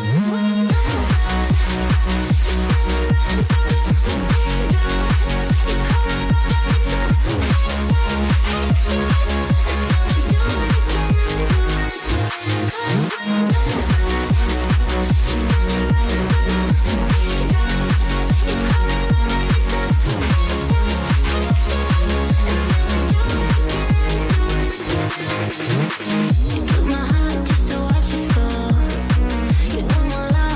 You took my heart just to watch it fall. You know my life.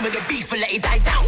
of the beef and let it die down.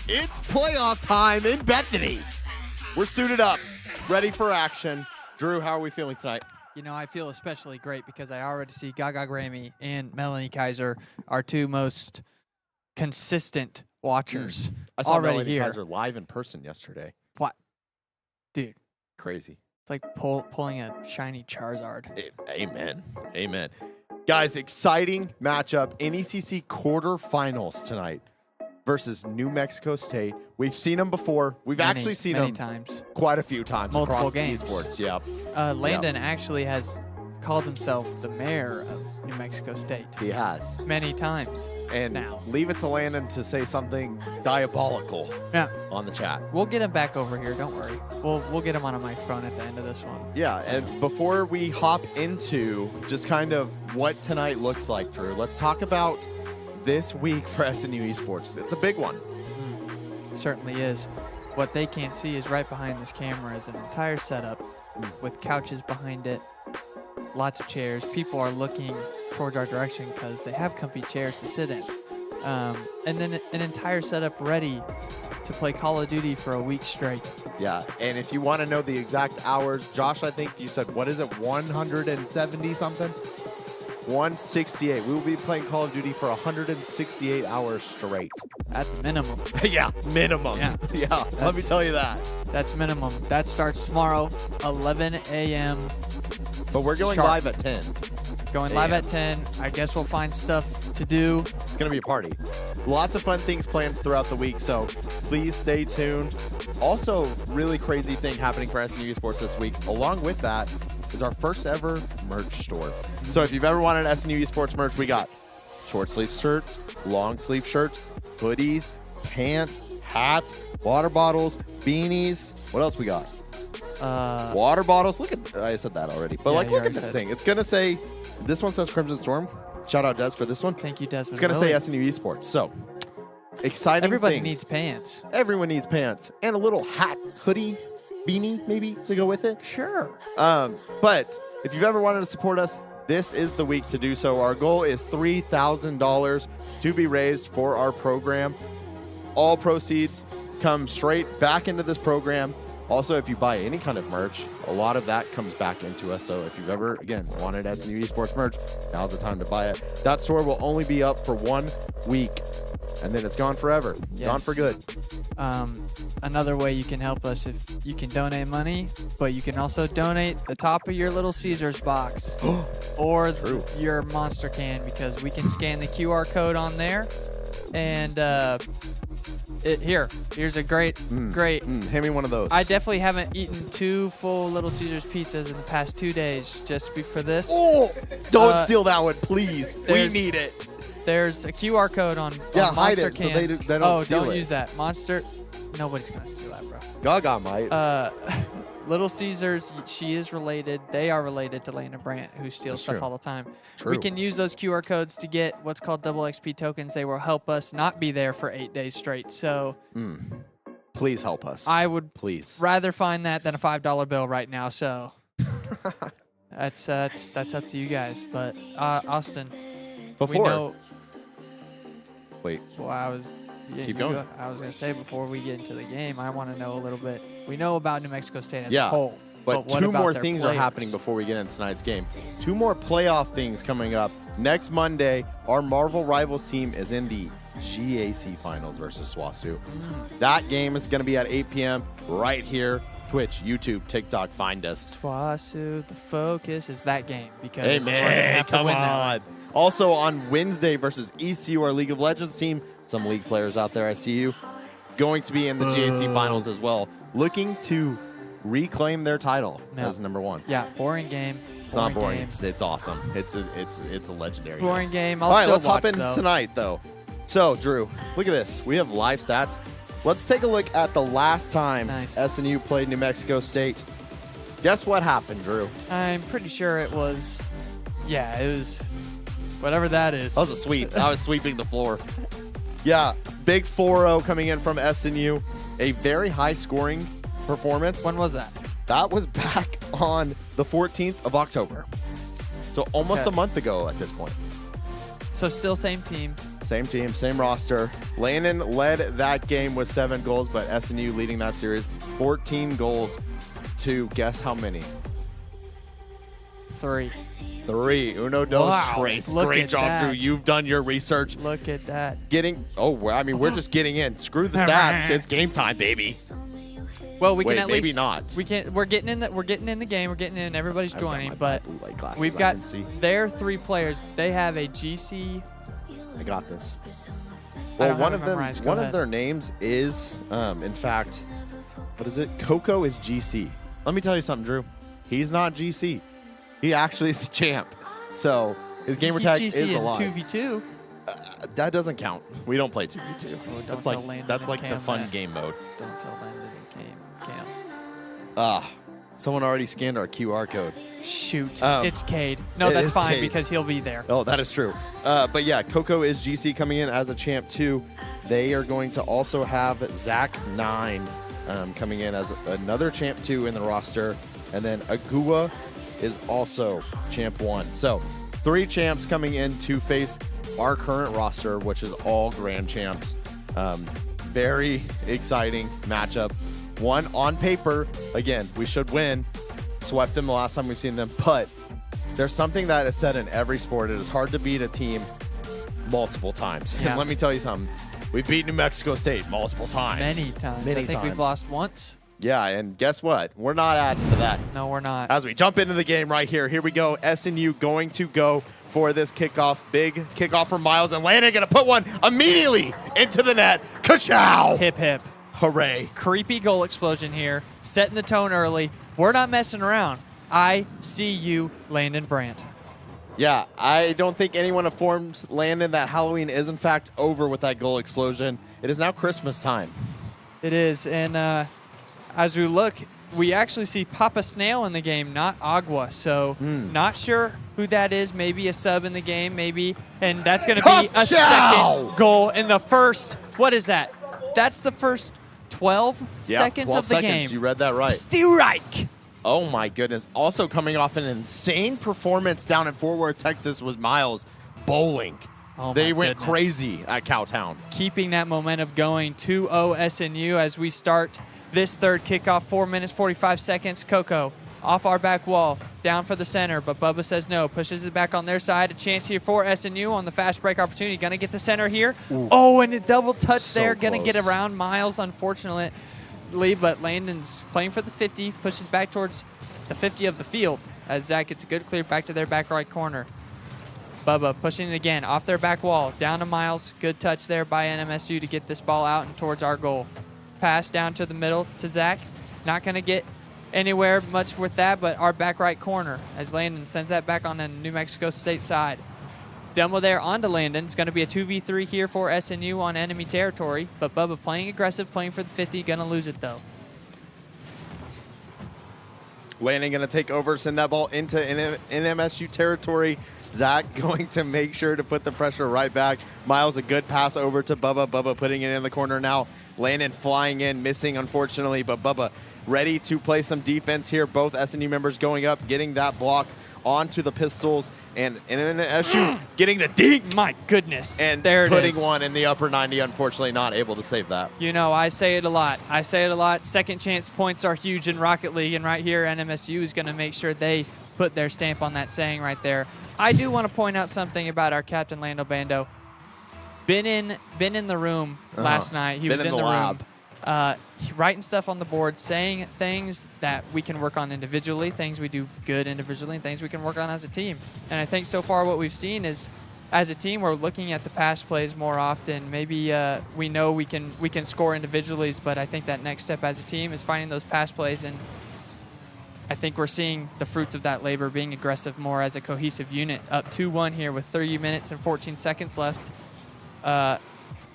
It's playoff time in Bethany. We're suited up, ready for action. Drew, how are we feeling tonight? You know, I feel especially great because I already see Gaga Grammy and Melanie Kaiser, our two most consistent watchers, I saw already Melanie here. Kaiser live in person yesterday. What? Dude, Crazy. it's like pulling a shiny Charizard. Amen. Amen. Guys, exciting matchup. NECC quarterfinals tonight versus New Mexico State. We've seen them before. We've actually seen many them times. quite a few times Multiple across games. esports. Yeah. Landon actually has called himself the mayor of New Mexico State He has. many times And now. leave it to Landon to say something diabolical Yeah, on the chat. we'll get him back over here. Don't worry. We'll get him on a microphone at the end of this one. Yeah, and before we hop into just kind of what tonight looks like, Drew, let's talk about this week for SNU Esports. It's a big one. It certainly is. What they can't see is right behind this camera is an entire setup with couches behind it, lots of chairs. People are looking towards our direction because they have comfy chairs to sit in. And then an entire setup ready to play Call of Duty for a week straight. Yeah, and if you want to know the exact hours, Josh, I think you said, what is it, 170 something? 168. We will be playing Call of Duty for 168 hours straight. At the minimum. Yeah, minimum. Yeah. Yeah, let me tell you that. That's minimum. That starts tomorrow, 11 a.m. But we're going sharp. live at 10. Going live Yeah. at 10. I guess we'll find stuff to do. It's going to be a party. Lots of fun things planned throughout the week, so please stay tuned. Also, really crazy thing happening for SNU Esports this week. Along with that is our first ever merch store. So if you've ever wanted SNU Esports merch, we got short sleeve shirts, long sleeve shirts, hoodies, pants, hats, water bottles, beanies. What else we got? Water bottles. Look at, I said that already, but Yeah, like, you look at already this said. thing. It's going to say, this one says Crimson Storm. Shout out Des for this one. Thank you, Desmond. It's going to say Miller. SNU Esports. So, exciting Everybody things. needs pants. Everyone needs pants. And a little hat, hoodie, beanie, maybe, to go with it. Sure. But if you've ever wanted to support us, this is the week to do so. Our goal is $3,000 to be raised for our program. All proceeds come straight back into this program. Also, if you buy any kind of merch, a lot of that comes back into us. So if you've ever, again, wanted SNU Esports merch, now's the time to buy it. That store will only be up for 1 week, and then it's gone forever. Yes. Gone for good. Another way you can help us, if you can donate money, but you can also donate the top of your Little Caesars box or your Monster can, because we can scan the QR code on there and Here's a great. Hand me one of those. I definitely haven't eaten 2 full Little Caesars pizzas in the past 2 days just for this. Oh, don't steal that one, please. We need it. There's a QR code on hide Monster it cans. so they don't steal it. Don't use that. Monster. Nobody's gonna steal that, bro. Gaga might. Little Caesars, she is related. They are related to Landon Brandt, who steals stuff all the time. True. We can use those QR codes to get what's called double XP tokens. They will help us not be there for 8 days straight. So Please help us. I would rather find that than a $5 bill right now. So that's up to you guys. But Austin, Wait. Well, Keep going. I was going to say, before we get into the game, I want to know a little bit. We know about New Mexico State as a whole. But what 2 about more their things players? are happening before we get into tonight's game. 2 more playoff things coming up. Next Monday, our Marvel Rivals team is in the GAC Finals versus SWASU. That game is going to be at 8 p.m. right here. Twitch, YouTube, TikTok, find us. SWASU, the focus is that game. Because Hey, we're gonna man, have to come win that. on. Also on Wednesday versus ECU, our League of Legends team. Some League players out there, I see you. Going to be in the GAC Finals as well. Looking to reclaim their title as number 1. Yeah, boring game. It's not boring. It's awesome. It's a legendary boring game. All right, let's hop into tonight, though. So, Drew, look at this. We have live stats. Let's take a look at the last time SNU played New Mexico State. Guess what happened, Drew? I'm pretty sure it was, it was whatever that is. That was a sweep. I was sweeping the floor. Yeah, big 4-0 coming in from SNU. A very high-scoring performance. When was that? That was back on the 14th of October. So almost a month ago at this point. So still same team. Same team, same roster. Landon led that game with 7 goals, but SNU leading that series 14 goals to guess how many? 3. 3. Uno, dos, tres. Great job, Drew. You've done your research. Look at that. We're just getting in. Screw the stats. It's game time, baby. Well, we can at least maybe not. We can. We're getting in the game. We're getting in. Everybody's joining, but blue light glasses, we've got their 3 players. They have a GC. I got this. Well, one of their names is, in fact, what is it? Coco is GC. Let me tell you something, Drew. He's not GC. He actually is a champ. So his gamer tag is alive. 2v2. That doesn't count. We don't play 2v2. Oh, that's like the fun game mode. Don't tell Landon Cam. Someone already scanned our QR code. Shoot. It's Cade. No, that's fine because he'll be there. Oh, that is true. But yeah, Coco is GC coming in as a champ too. They are going to also have Zach9 coming in as another champ 2 in the roster. And then Agua is also champ 1. So 3 champs coming in to face our current roster, which is all grand champs. Very exciting matchup. One on paper, again, we should win. Swept them the last time we've seen them, but there's something that is said in every sport. It is hard to beat a team multiple times. Yeah. And let me tell you something. We've beat New Mexico State multiple times. Many times. I think we've lost once. Yeah, and guess what? We're not adding to that. No, we're not. As we jump into the game right here. Here we go. SNU going to go for this kickoff. Big kickoff for Miles, and Landon going to put one immediately into the net. Ka-chow! Hip, hip. Hooray. Creepy goal explosion here. Setting the tone early. We're not messing around. I see you, Landon Brandt. Yeah, I don't think anyone informed Landon that Halloween is, in fact, over with that goal explosion. It is now Christmas time. It is, and as we look, we actually see Papa Snail in the game, not Agua. So not sure who that is. Maybe a sub in the game, maybe. And that's going to be a second goal in the first. What is that? That's the first 12 seconds 12 of the seconds. game. You read that right. Strike. Oh, my goodness. Also coming off an insane performance down in Fort Worth, Texas, was Miles bowling. Oh, they went crazy at Cowtown. Keeping that momentum going, 2-0 SNU as we start this third kickoff. 4 minutes, 45 seconds. Coco off our back wall, down for the center, but Bubba says no. Pushes it back on their side. A chance here for SNU on the fast break opportunity. Going to get the center here. Ooh. Oh, and a double touch So there. Going to get close. around Miles, unfortunately, but Landon's playing for the 50. Pushes back towards the 50 of the field as Zach gets a good clear back to their back right corner. Bubba pushing it again off their back wall. Down to Miles. Good touch there by NMSU to get this ball out and towards our goal. Pass down to the middle to Zach. Not going to get anywhere much with that, but our back right corner as Landon sends that back on the New Mexico State side. Demo there onto Landon. It's going to be a 2v3 here for SNU on enemy territory, but Bubba playing aggressive, playing for the 50. Going to lose it, though. Landon going to take over, send that ball into NMSU territory. Zach going to make sure to put the pressure right back. Miles, a good pass over to Bubba. Bubba putting it in the corner now. Landon flying in, missing unfortunately, but Bubba ready to play some defense here. Both SNU members going up, getting that block onto the Pistols, and NMSU getting the deke. My goodness. And there putting one in the upper 90, unfortunately not able to save that. You know, I say it a lot. Second chance points are huge in Rocket League, and right here, NMSU is going to make sure they put their stamp on that saying right there. I do want to point out something about our captain, Lando Bando. Been in the room last night. He was in the lab. room. Writing stuff on the board, saying things that we can work on individually, things we do good individually, and things we can work on as a team. And I think so far what we've seen is, as a team, we're looking at the pass plays more often. Maybe we know we can score individually, but I think that next step as a team is finding those pass plays, and I think we're seeing the fruits of that labor, being aggressive more as a cohesive unit. Up 2-1 here with 30 minutes and 14 seconds left.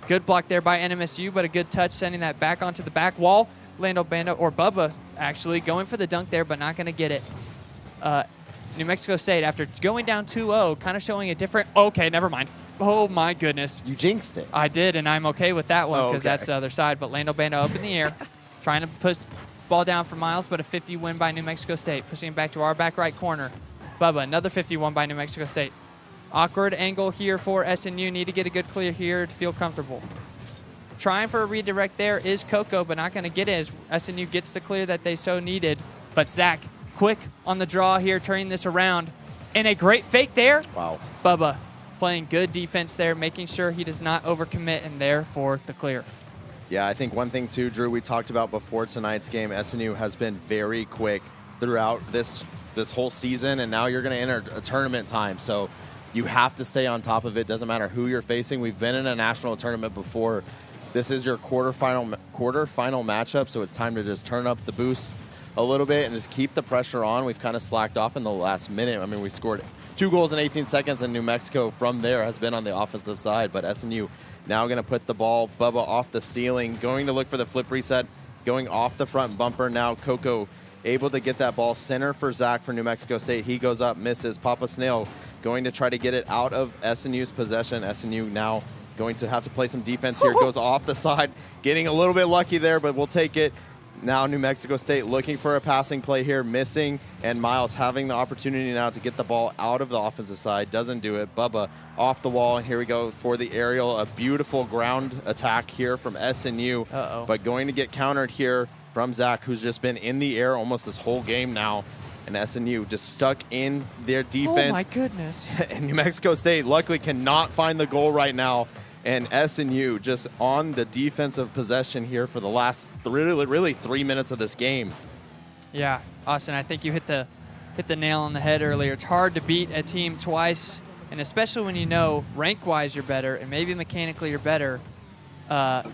Good block there by NMSU, but a good touch sending that back onto the back wall. Lando Bando, or Bubba, actually, going for the dunk there, but not going to get it. New Mexico State, after going down 2-0, kind of showing a different... Okay, never mind. Oh, my goodness. You jinxed it. I did, and I'm okay with that one because that's the other side. But Lando Bando up in the air, trying to push ball down for Miles, but a 50 win by New Mexico State, pushing it back to our back right corner. Bubba, another 51 by New Mexico State. Awkward angle here for SNU. Need to get a good clear here to feel comfortable. Trying for a redirect there is Coco, but not going to get it as SNU gets the clear that they so needed. But Zach, quick on the draw here, turning this around. And a great fake there. Wow. Bubba playing good defense there, making sure he does not overcommit, and there for the clear. Yeah, I think one thing too, Drew, we talked about before tonight's game, SNU has been very quick throughout this whole season, and now you're going to enter a tournament time. So you have to stay on top of it. Doesn't matter who you're facing. We've been in a national tournament before. This is your quarterfinal matchup, so it's time to just turn up the boost a little bit and just keep the pressure on. We've kind of slacked off in the last minute. I mean, we scored 2 goals in 18 seconds, and New Mexico from there has been on the offensive side. But SNU now going to put the ball, Bubba, off the ceiling, going to look for the flip reset, going off the front bumper. Now Coco able to get that ball center for Zach for New Mexico State. He goes up, misses. Papa Snail going to try to get it out of SNU's possession. SNU now going to have to play some defense here. Goes off the side, getting a little bit lucky there, but we'll take it. Now New Mexico State looking for a passing play here, missing, and Miles having the opportunity now to get the ball out of the offensive side. Doesn't do it. Bubba off the wall, and here we go for the aerial. A beautiful ground attack here from SNU, but going to get countered here from Zach, who's just been in the air almost this whole game now. And SNU just stuck in their defense. Oh, my goodness. And New Mexico State luckily cannot find the goal right now. And SNU just on the defensive possession here for the last really 3 minutes of this game. Yeah, Austin, I think you hit the nail on the head earlier. It's hard to beat a team twice, and especially when you know rank-wise you're better and maybe mechanically you're better, but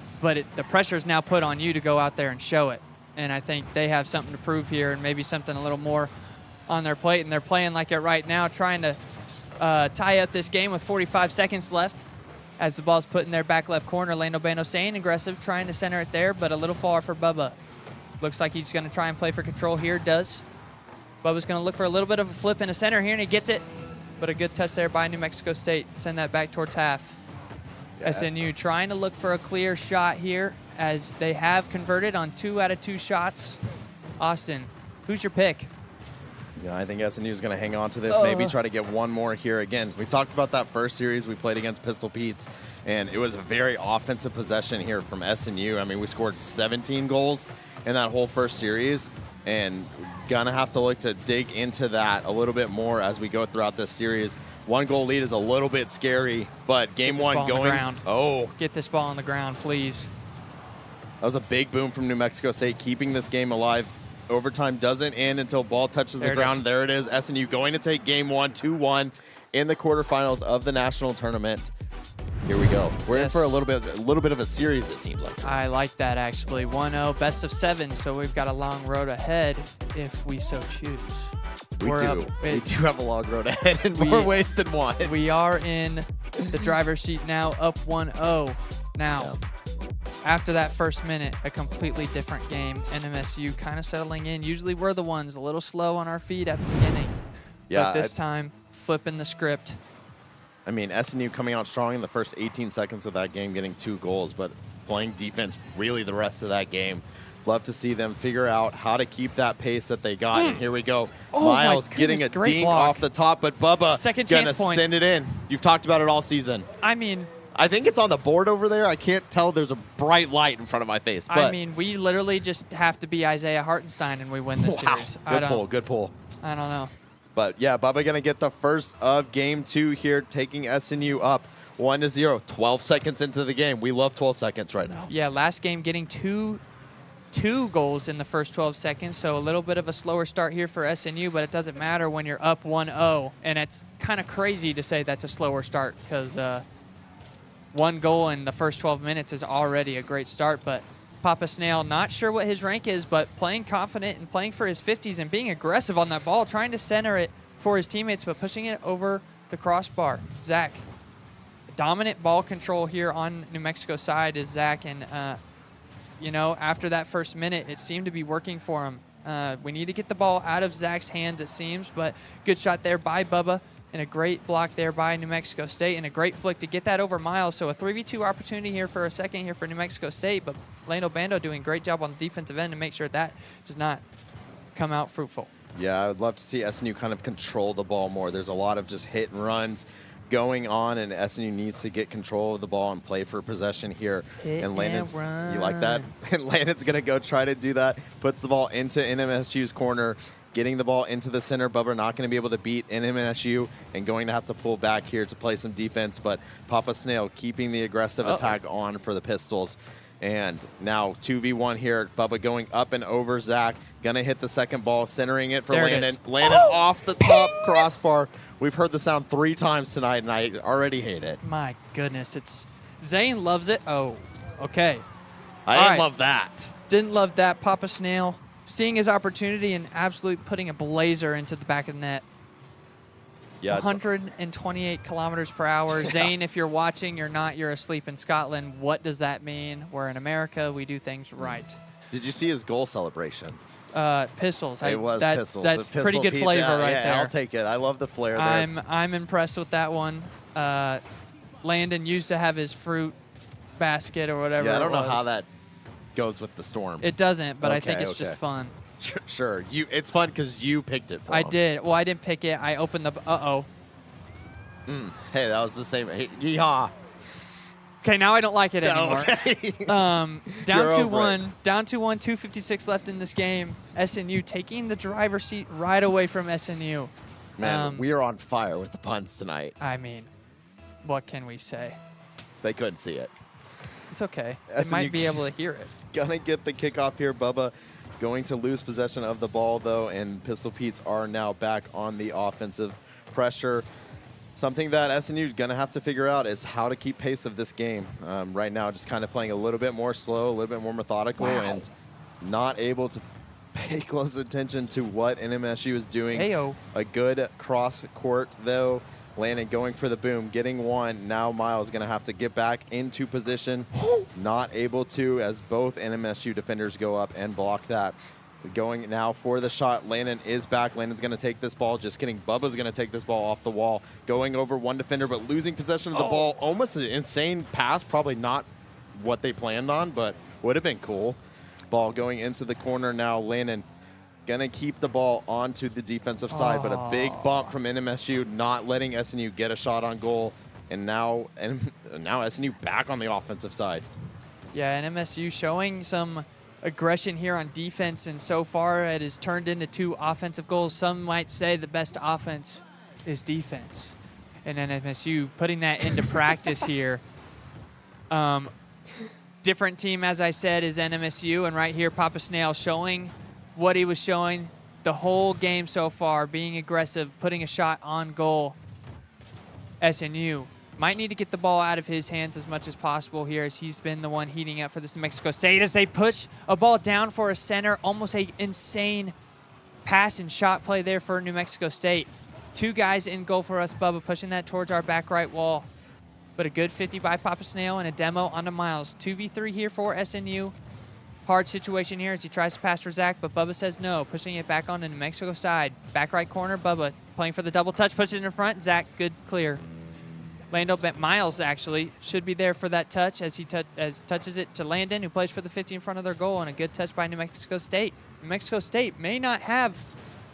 the pressure is now put on you to go out there and show it. And I think they have something to prove here and maybe something a little more on their plate, and they're playing like it right now, trying to tie up this game with 45 seconds left. As the ball's put in their back left corner, Lando Bando staying aggressive, trying to center it there, but a little far for Bubba. Looks like he's going to try and play for control here. Does. Bubba's going to look for a little bit of a flip in the center here, and he gets it. But a good touch there by New Mexico State. Send that back towards half. Yeah. SNU trying to look for a clear shot here, as they have converted on 2 out of 2 shots. Austin, who's your pick? Yeah, I think SNU is going to hang on to this, maybe try to get one more here. Again, we talked about that first series we played against Pistol Pete's, and it was a very offensive possession here from SNU. I mean, we scored 17 goals in that whole first series, and going to have to look to dig into that a little bit more as we go throughout this series. 1-goal lead is a little bit scary, but game one going. Get this ball on the ground, please. That was a big boom from New Mexico State, keeping this game alive. Overtime doesn't end until ball touches the ground. There it is. SNU going to take game one, 2-1 in the quarterfinals of the national tournament. Here we go. We're in for a little bit of a series, it seems like. I like that, actually. 1-0, best of 7, so we've got a long road ahead if we so choose. We do have a long road ahead in more ways than one. We are in the driver's seat now, up 1-0. Now, after that first minute, a completely different game. NMSU kind of settling in. Usually we're the ones a little slow on our feet at the beginning. Yeah, but this time, flipping the script. I mean, SNU coming out strong in the first 18 seconds of that game, getting 2 goals, but playing defense really the rest of that game. Love to see them figure out how to keep that pace that they got. And here we go. Miles getting a dink off the top, but Bubba going to send it in. You've talked about it all season. I mean, I think it's on the board over there. I can't tell. There's a bright light in front of my face. But I mean, we literally just have to be Isaiah Hartenstein and we win this series. Good pull. I don't know. But yeah, Bubba going to get the first of game 2 here, taking SNU up 1-0. 12 seconds into the game. We love 12 seconds right now. Yeah, last game getting two goals in the first 12 seconds, so a little bit of a slower start here for SNU, but it doesn't matter when you're up 1-0. And it's kind of crazy to say that's a slower start because 1 goal in the first 12 minutes is already a great start. But Papa Snail, not sure what his rank is, but playing confident and playing for his 50s and being aggressive on that ball, trying to center it for his teammates, but pushing it over the crossbar. Zach, dominant ball control here on New Mexico side is Zach, and you know, after that first minute, it seemed to be working for him. We need to get the ball out of Zach's hands, it seems, but good shot there by Bubba, and a great block there by New Mexico State, and a great flick to get that over Miles. So a 3v2 opportunity here for a second here for New Mexico State, but Lando Bando doing a great job on the defensive end to make sure that does not come out fruitful. Yeah, I would love to see SNU kind of control the ball more. There's a lot of just hit and runs going on, and SNU needs to get control of the ball and play for possession here. And Landon's, you like that? And Landon's going to go try to do that. Puts the ball into NMSU's corner, getting the ball into the center. Bubba not going to be able to beat NMSU and going to have to pull back here to play some defense. But Papa Snail keeping the aggressive attack on for the Pistols. And now 2v1 here. Bubba going up and over Zach. Going to hit the second ball, centering it for Landon. Landon off the top crossbar. We've heard the sound 3 times tonight, and I already hate it. My goodness. It's Zane loves it. Oh, okay. I didn't love that. Didn't love that. Papa Snail seeing his opportunity and absolutely putting a blazer into the back of the net. Yeah, 128 kilometers per hour. Zane, if you're watching, you're asleep in Scotland. What does that mean? We're in America. We do things right. Did you see his goal celebration? Pistols. It was Pistols. That's pretty good flavor right there. I'll take it. I love the flair there. I'm impressed with that one. Landon used to have his fruit basket or whatever. Yeah, I don't know how that goes with the storm. It doesn't, but I think it's just fun. Sure. It's fun because you picked it for him. I did. Well, I didn't pick it. I opened the... Hey, that was the same. Hey, yeehaw. Okay, now I don't like it anymore. Okay. Down 2-1. Down 2-1, 2:56 left in this game. SNU taking the driver's seat right away from SNU. Man, we are on fire with the puns tonight. I mean, what can we say? They couldn't see it. It's okay. They might be able to hear it. Gonna get the kickoff here. Bubba going to lose possession of the ball, though, and Pistol Pete's are now back on the offensive pressure. Something that SNU is going to have to figure out is how to keep pace of this game. Right now, just kind of playing a little bit more slow, a little bit more methodical, and not able to pay close attention to what NMSU is doing. Heyo. A good cross court, though. Landon going for the boom, getting one. Now Miles going to have to get back into position. Not able to, as both NMSU defenders go up and block that. Going now for the shot. Landon is back. Landon's going to take this ball. Just kidding. Bubba's going to take this ball off the wall. Going over one defender, but losing possession of the ball. Almost an insane pass. Probably not what they planned on, but would have been cool. Ball going into the corner now. Landon going to keep the ball onto the defensive side, but a big bump from NMSU, not letting SNU get a shot on goal. And now SNU back on the offensive side. Yeah, NMSU showing some aggression here on defense, and so far it has turned into 2 offensive goals. Some might say the best offense is defense, and NMSU putting that into practice here. Different team, as I said, is NMSU, and right here Papa Snail showing what he was showing the whole game so far, being aggressive, putting a shot on goal. SNU might need to get the ball out of his hands as much as possible here, as he's been the one heating up for this New Mexico State as they push a ball down for a center. Almost an insane pass and shot play there for New Mexico State. 2 guys in goal for us, Bubba, pushing that towards our back right wall. But a good 50 by Papa Snail and a demo onto Miles. 2v3 here for SNU. Hard situation here as he tries to pass for Zach, but Bubba says no, pushing it back on the New Mexico side. Back right corner, Bubba playing for the double touch, pushes it in front. Zach, good clear. Lando Miles actually should be there for that touch as he touches it to Landon, who plays for the 50 in front of their goal, and a good touch by New Mexico State. New Mexico State may not have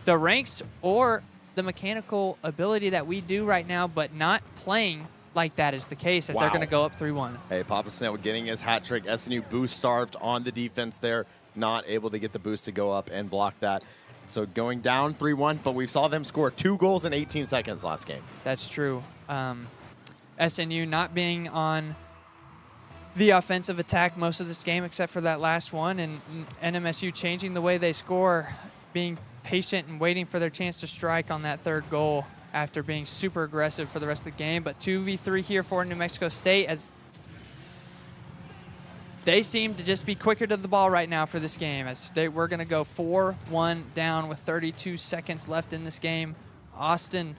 the ranks or the mechanical ability that we do right now, but not playing like that is the case as they're going to go up 3-1. Hey, Papa Snail getting his hat trick. SNU boost starved on the defense there, not able to get the boost to go up and block that. So going down 3-1, but we saw them score 2 goals in 18 seconds last game. That's true. SNU not being on the offensive attack most of this game except for that last one, and NMSU changing the way they score, being patient and waiting for their chance to strike on that 3rd goal after being super aggressive for the rest of the game. But 2v3 here for New Mexico State as they seem to just be quicker to the ball right now for this game, as we're going to go 4-1 down with 32 seconds left in this game. Austin,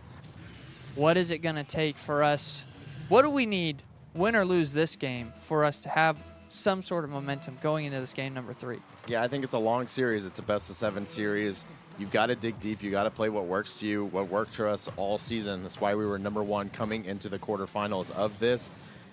what is it going to take for us? What do we need, win or lose this game, for us to have some sort of momentum going into this game number 3? Yeah, I think it's a long series. It's a best-of-7 series. You've got to dig deep. You got to play what works to you, what worked for us all season. That's why we were number 1 coming into the quarterfinals of this.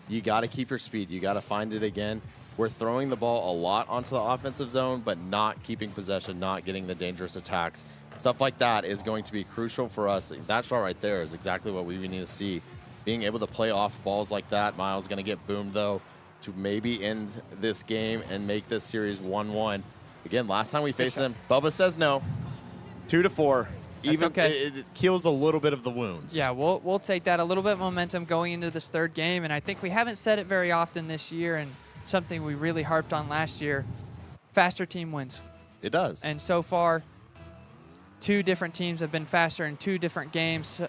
You got to keep your speed. You got to find it again. We're throwing the ball a lot onto the offensive zone, but not keeping possession, not getting the dangerous attacks. Stuff like that is going to be crucial for us. That shot right there is exactly what we need to see. Being able to play off balls like that. Miles going to get boomed, though, to maybe end this game and make this series 1-1. Again, last time we faced him, Bubba says no. 2-4. Even okay. It kills a little bit of the wounds. Yeah, we'll take that. A little bit of momentum going into this 3rd game, and I think we haven't said it very often this year, and something we really harped on last year. Faster team wins. It does. And so far, 2 different teams have been faster in 2 different games.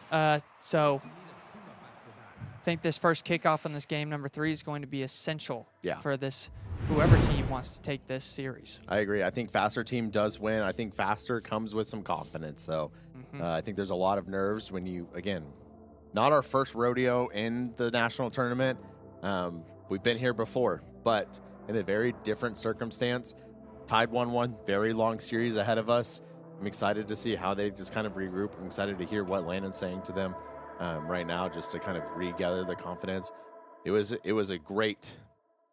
So I think this first kickoff in this game number 3 is going to be essential for this, whoever team wants to take this series. I agree. I think faster team does win. I think faster comes with some confidence. So I think there's a lot of nerves when you, again, not our first rodeo in the national tournament. We've been here before, but in a very different circumstance. Tied 1-1, very long series ahead of us. I'm excited to see how they just kind of regroup. I'm excited to hear what Landon's saying to them right now, just to kind of regather the confidence. It was a great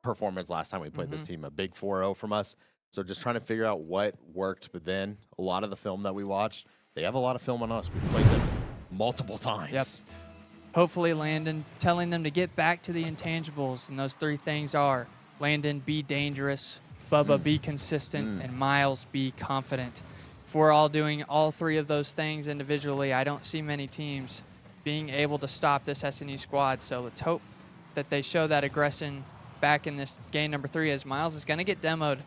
performance last time we played this team, a big 4-0 from us. So just trying to figure out what worked, but then a lot of the film that we watched, they have a lot of film on us. We've played them multiple times. Yep. Hopefully Landon telling them to get back to the intangibles, and those 3 things are Landon, be dangerous, Bubba, be consistent, and Miles, be confident. If we're all doing all 3 of those things individually, I don't see many teams being able to stop this SNU squad. So let's hope that they show that aggression back in this game number 3, as Miles is going to get demoed,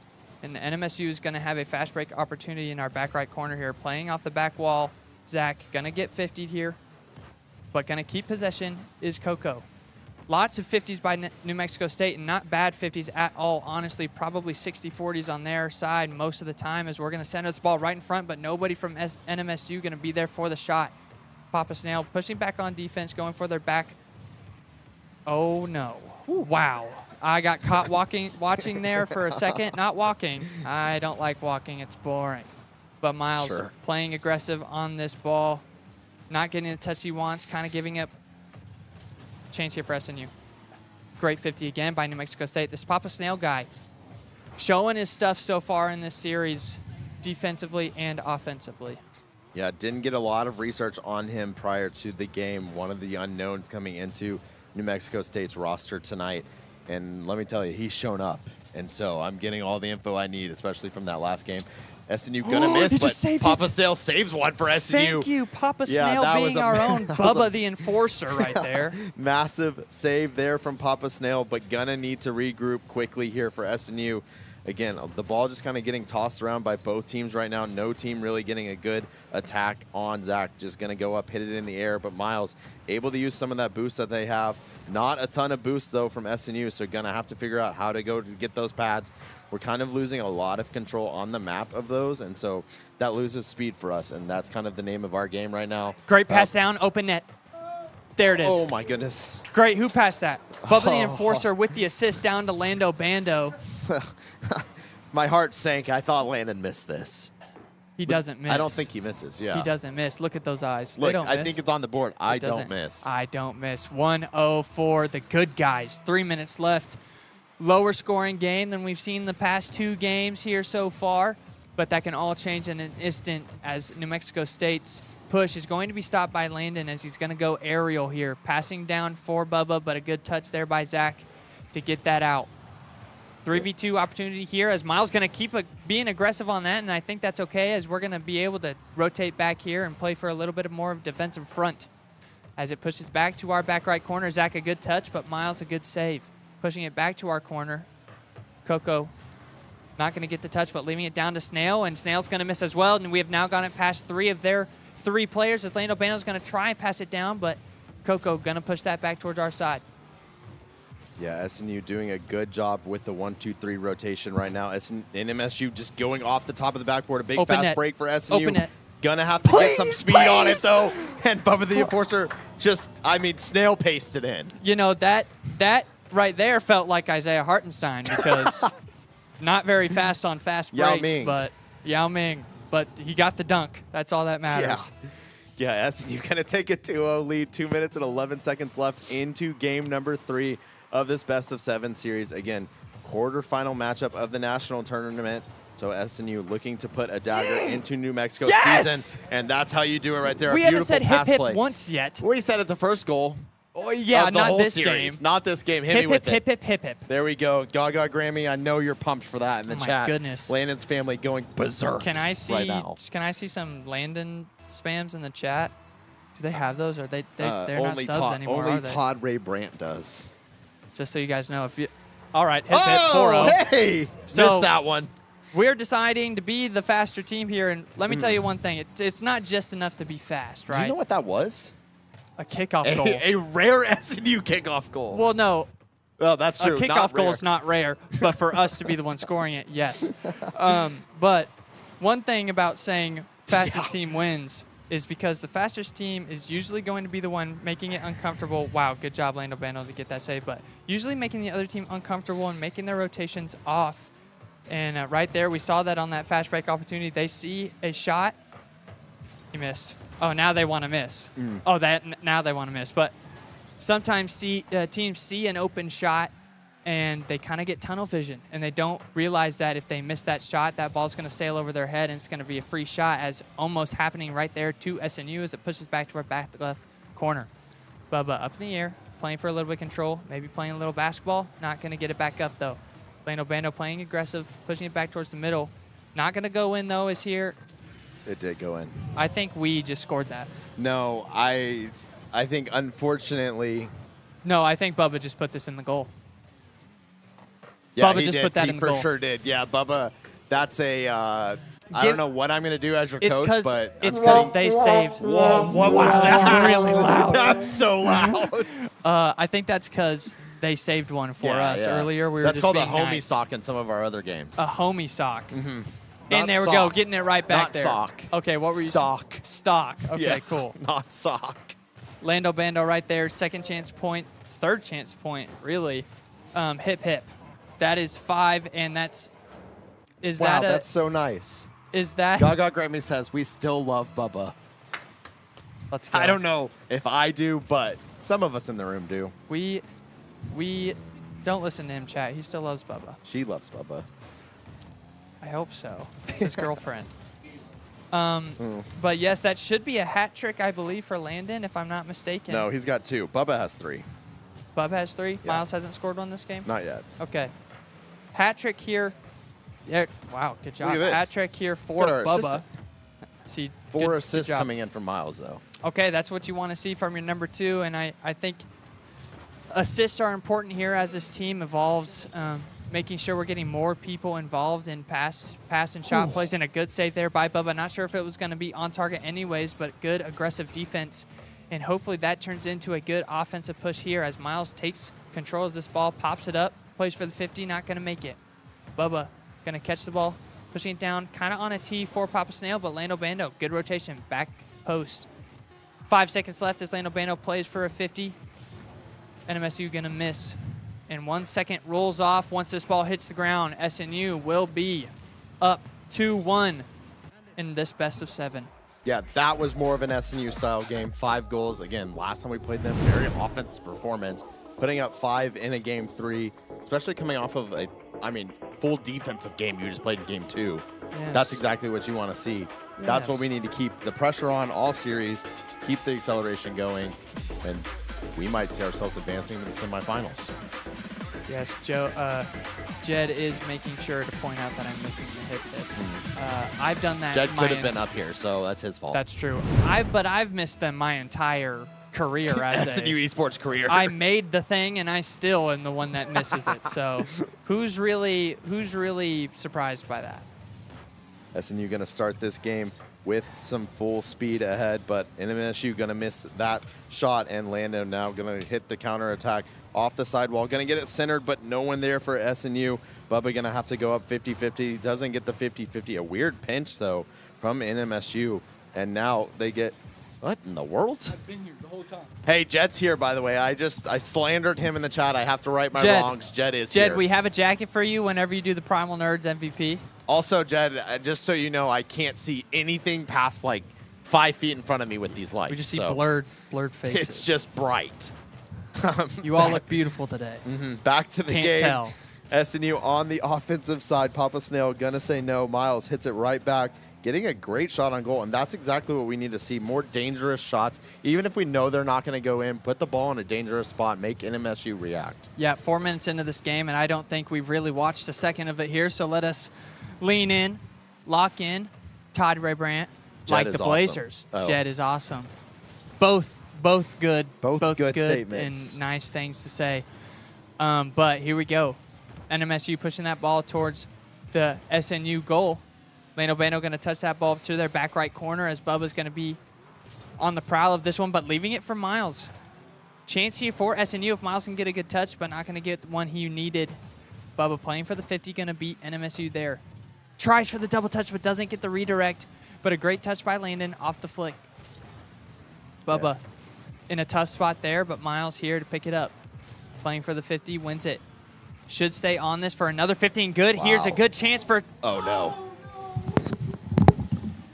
and NMSU is going to have a fast break opportunity in our back right corner here, playing off the back wall. Zach going to get 50'd here, but going to keep possession is Coco. Lots of 50s by New Mexico State, and not bad 50s at all, honestly. Probably 60-40s on their side most of the time, as we're going to send this ball right in front, but nobody from NMSU going to be there for the shot. Papa Snail pushing back on defense, going for their back. Oh, no. Wow. I got caught watching there for a second. Not walking. I don't like walking. It's boring. But Miles playing aggressive on this ball, not getting the touch he wants, kind of giving up. Change here for SNU. Great 50 again by New Mexico State. This Papa Snail guy showing his stuff so far in this series, defensively and offensively. Yeah, didn't get a lot of research on him prior to the game. One of the unknowns coming into New Mexico State's roster tonight. And let me tell you, he's shown up. And so I'm getting all the info I need, especially from that last game. SNU gonna miss, but Papa Snail saves one for SNU. Thank you, Papa Snail, being our own Bubba the Enforcer right there. Massive save there from Papa Snail, but gonna need to regroup quickly here for SNU. again, the ball just kind of getting tossed around by both teams right now. No team really getting a good attack on Zach. Just going to go up, hit it in the air. But Miles able to use some of that boost that they have. Not a ton of boost, though, from SNU, so going to have to figure out how to go to get those pads. We're kind of losing a lot of control on the map of those, and so that loses speed for us, and that's kind of the name of our game right now. Great pass down, open net. There it is. Oh, my goodness. Great. Who passed that? Bubba the Enforcer with the assist down to Lando Bando. My heart sank. I thought Landon missed this. He doesn't miss. I don't think he misses, yeah. He doesn't miss. Look at those eyes. Look, they don't miss. I think it's on the board. I don't miss. I don't miss. 1-0 for the good guys. 3 minutes left. Lower scoring game than we've seen the past 2 games here so far, but that can all change in an instant as New Mexico State's push is going to be stopped by Landon as he's going to go aerial here. Passing down for Bubba, but a good touch there by Zach to get that out. 3v2 opportunity here as Miles going to keep being aggressive on that, and I think that's okay as we're going to be able to rotate back here and play for a little bit of more of defensive front. As it pushes back to our back right corner, Zach a good touch, but Miles a good save. Pushing it back to our corner. Coco not going to get the touch, but leaving it down to Snail, and Snail's going to miss as well, and we have now gone it past 3 of their 3 players as Lando Bando's going to try and pass it down, but Coco going to push that back towards our side. Yeah, SNU doing a good job with the 1-2-3 rotation right now. NMSU just going off the top of the backboard. A big Open fast net. break for SNU. Open net. Gonna have to get some speed on it, though. And Bubba the Enforcer just, snail paced it in. You know, that right there felt like Isaiah Hartenstein because not very fast on fast breaks, but Yao Ming. But he got the dunk. That's all that matters. Yeah, SNU going to take a 2-0 lead. 2 minutes and 11 seconds left into game number 3 of this best-of-7 series. Again, quarterfinal matchup of the national tournament. So SNU looking to put a dagger into New Mexico season. And that's how you do it right there. We haven't said hip hip once yet. We said it the first goal. Oh, yeah, of the not whole this series. game. Not this game. Hit Hip me with hip it. hip hip hip hip. There we go. Gaga Grammy, I know you're pumped for that in the chat. My goodness. Landon's family going berserk Can I see right now. Can I see some Landon spams in the chat? Do they have those? Or they're not subs anymore, only are they? Todd Ray Brandt does. Just so you guys know, if you all right, hip hip 4-0. Hey, So- missed that one. We're deciding to be the faster team here, and let me tell you one thing: it's not just enough to be fast, right? Do you know what that was? A kickoff goal. A rare SNU kickoff goal. Well, no, Well, that's true. a kickoff goal is not rare, but for us to be the one scoring it, yes. But one thing about saying fastest team wins is because the fastest team is usually going to be the one making it uncomfortable. Wow, good job, Lando Bando, to get that save. But usually making the other team uncomfortable and making their rotations off. And right there, we saw that on that fast break opportunity. They see a shot. He missed. Oh, now they want to miss. Oh, now they want to miss. But sometimes teams see an open shot, and they kind of get tunnel vision, and they don't realize that if they miss that shot, that ball's going to sail over their head, and it's going to be a free shot, as almost happening right there to SNU as it pushes back to our back left corner. Bubba up in the air, playing for a little bit of control, maybe playing a little basketball. Not going to get it back up, though. Lando Bando playing aggressive, pushing it back towards the middle. Not going to go in, though, is here. It did go in. I think we just scored that. No, I think, unfortunately. No, I think Bubba just put this in the goal. Yeah, Bubba he just did. put that He in the for goal. sure did. Yeah, Bubba, that's a. I don't know what I'm going to do as your coach, but it's because they saved. Whoa, what was that? That's really loud. That's so loud. I think that's because they saved one for us earlier. We were That's just called a being homie nice. sock in some of our other games. A homie sock. Not And there we go, sock. getting it right back Not there. sock. Okay, what were you? Stock. Stock. Okay, Yeah, cool. Not sock. Lando Bando right there. Second chance point. Third chance point. Really. Hip hip. That is 5, and that's. Wow, that's so nice. Is that? Gaga Grammy says we still love Bubba. Let's go. I don't know if I do, but some of us in the room do. We don't listen to him, chat. He still loves Bubba. She loves Bubba. I hope so. It's his girlfriend. But yes, that should be a hat trick, I believe, for Landon, if I'm not mistaken. No, he's got 2. Bubba has 3. Bub has 3. Yeah. Miles hasn't scored one this game. Not yet. Okay. Hat trick here. Yeah. Wow. Good job. Look at this. Hat trick here for Look at our Bubba. assistant. See. 4 good assists job. coming in from Miles, though. Okay, that's what you want to see from your number 2, and I think assists are important here as this team evolves. making sure we're getting more people involved in pass and shot plays, and a good save there by Bubba. Not sure if it was going to be on target anyways, but good aggressive defense. And hopefully that turns into a good offensive push here as Miles takes control as this ball, pops it up, plays for the 50, not going to make it. Bubba going to catch the ball, pushing it down, kind of on a tee for Papa Snail, but Lando Bando, good rotation, back post. 5 seconds left as Lando Bando plays for a 50. NMSU going to miss. And 1 second rolls off. Once this ball hits the ground, SNU will be up 2-1 in this best of 7. Yeah, that was more of an SNU style game. 5 goals. Again, last time we played them, very offensive performance. Putting up 5 in a game 3, especially coming off of a, full defensive game you just played in game 2. Yes. That's exactly what you want to see. That's what we need to keep the pressure on all series, keep the acceleration going, and we might see ourselves advancing to the semifinals. Yes, Jed is making sure to point out that I'm missing the hip hits. I've done that. Jed could have been up here, so that's his fault. That's true. But I've missed them my entire career as SNU esports career. I made the thing, and I still am the one that misses it. So who's really surprised by that? SNU going to start this game with some full speed ahead, but NMSU going to miss that shot, and Lando now going to hit the counter attack off the sidewall. Going to get it centered, but no one there for SNU. Bubba going to have to go up 50-50. Doesn't get the 50-50. A weird pinch, though, from NMSU, and now they get... What in the world? I've been here the whole time. Hey, Jed's here, by the way. I slandered him in the chat. I have to right my wrongs. Jed is here. Jed, we have a jacket for you whenever you do the Primal Nerds MVP. Also, Jed, just so you know, I can't see anything past like 5 feet in front of me with these lights. We just see blurred faces. It's just bright. You all look beautiful today. Back to the game. Can't tell. SNU on the offensive side. Papa Snail gonna say no. Miles hits it right back, getting a great shot on goal, and that's exactly what we need to see. More dangerous shots. Even if we know they're not going to go in, put the ball in a dangerous spot, make NMSU react. Yeah, 4 minutes into this game, and I don't think we've really watched a second of it here, so let us lean in, lock in. Todd Raybrandt, like the Blazers. Awesome. Jed is awesome. Both good. Both good and statements. nice things to say. But here we go. NMSU pushing that ball towards the SNU goal. Lando Bando going to touch that ball to their back right corner as Bubba's going to be on the prowl of this one, but leaving it for Miles. Chance here for SNU if Miles can get a good touch, but not going to get the one he needed. Bubba playing for the 50, going to beat NMSU there. Tries for the double touch, but doesn't get the redirect, but a great touch by Landon off the flick. Bubba in a tough spot there, but Miles here to pick it up. Playing for the 50, wins it. Should stay on this for another 15. Good. Wow. Here's a good chance for... Oh, no.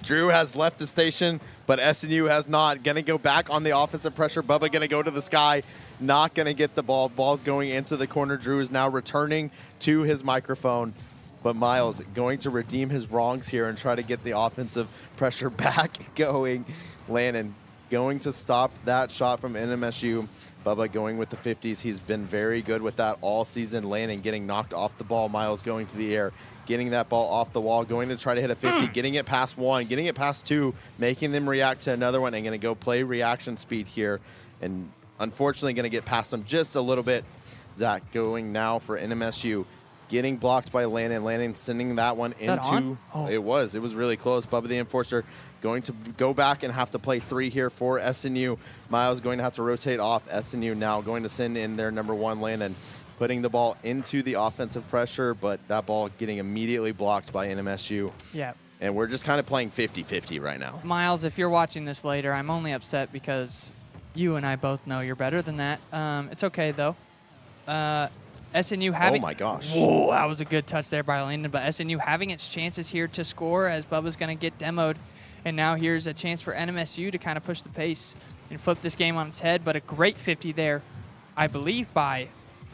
Drew has left the station, but SNU has not. Going to go back on the offensive pressure. Bubba going to go to the sky. Not going to get the ball. Ball's going into the corner. Drew is now returning to his microphone. But Miles going to redeem his wrongs here and try to get the offensive pressure back going. Landon going to stop that shot from NMSU. Bubba going with the 50s. He's been very good with that all season. Landon getting knocked off the ball. Miles going to the air, getting that ball off the wall, going to try to hit a 50, getting it past 1, getting it past 2, making them react to another one, and going to go play reaction speed here. And unfortunately going to get past them just a little bit. Zach going now for NMSU. Getting blocked by Landon. Landon sending that one into... Oh. It was really close. Bubba the Enforcer going to go back and have to play 3 here for SNU. Miles going to have to rotate off. SNU now going to send in their number 1, Landon, putting the ball into the offensive pressure, but that ball getting immediately blocked by NMSU. Yeah. And we're just kind of playing 50-50 right now. Miles, if you're watching this later, I'm only upset because you and I both know you're better than that. It's okay, though. SNU having... Oh, my gosh. Whoa, that was a good touch there by Landon. But SNU having its chances here to score as Bubba's going to get demoed. And now here's a chance for NMSU to kind of push the pace and flip this game on its head. But a great 50 there, I believe, by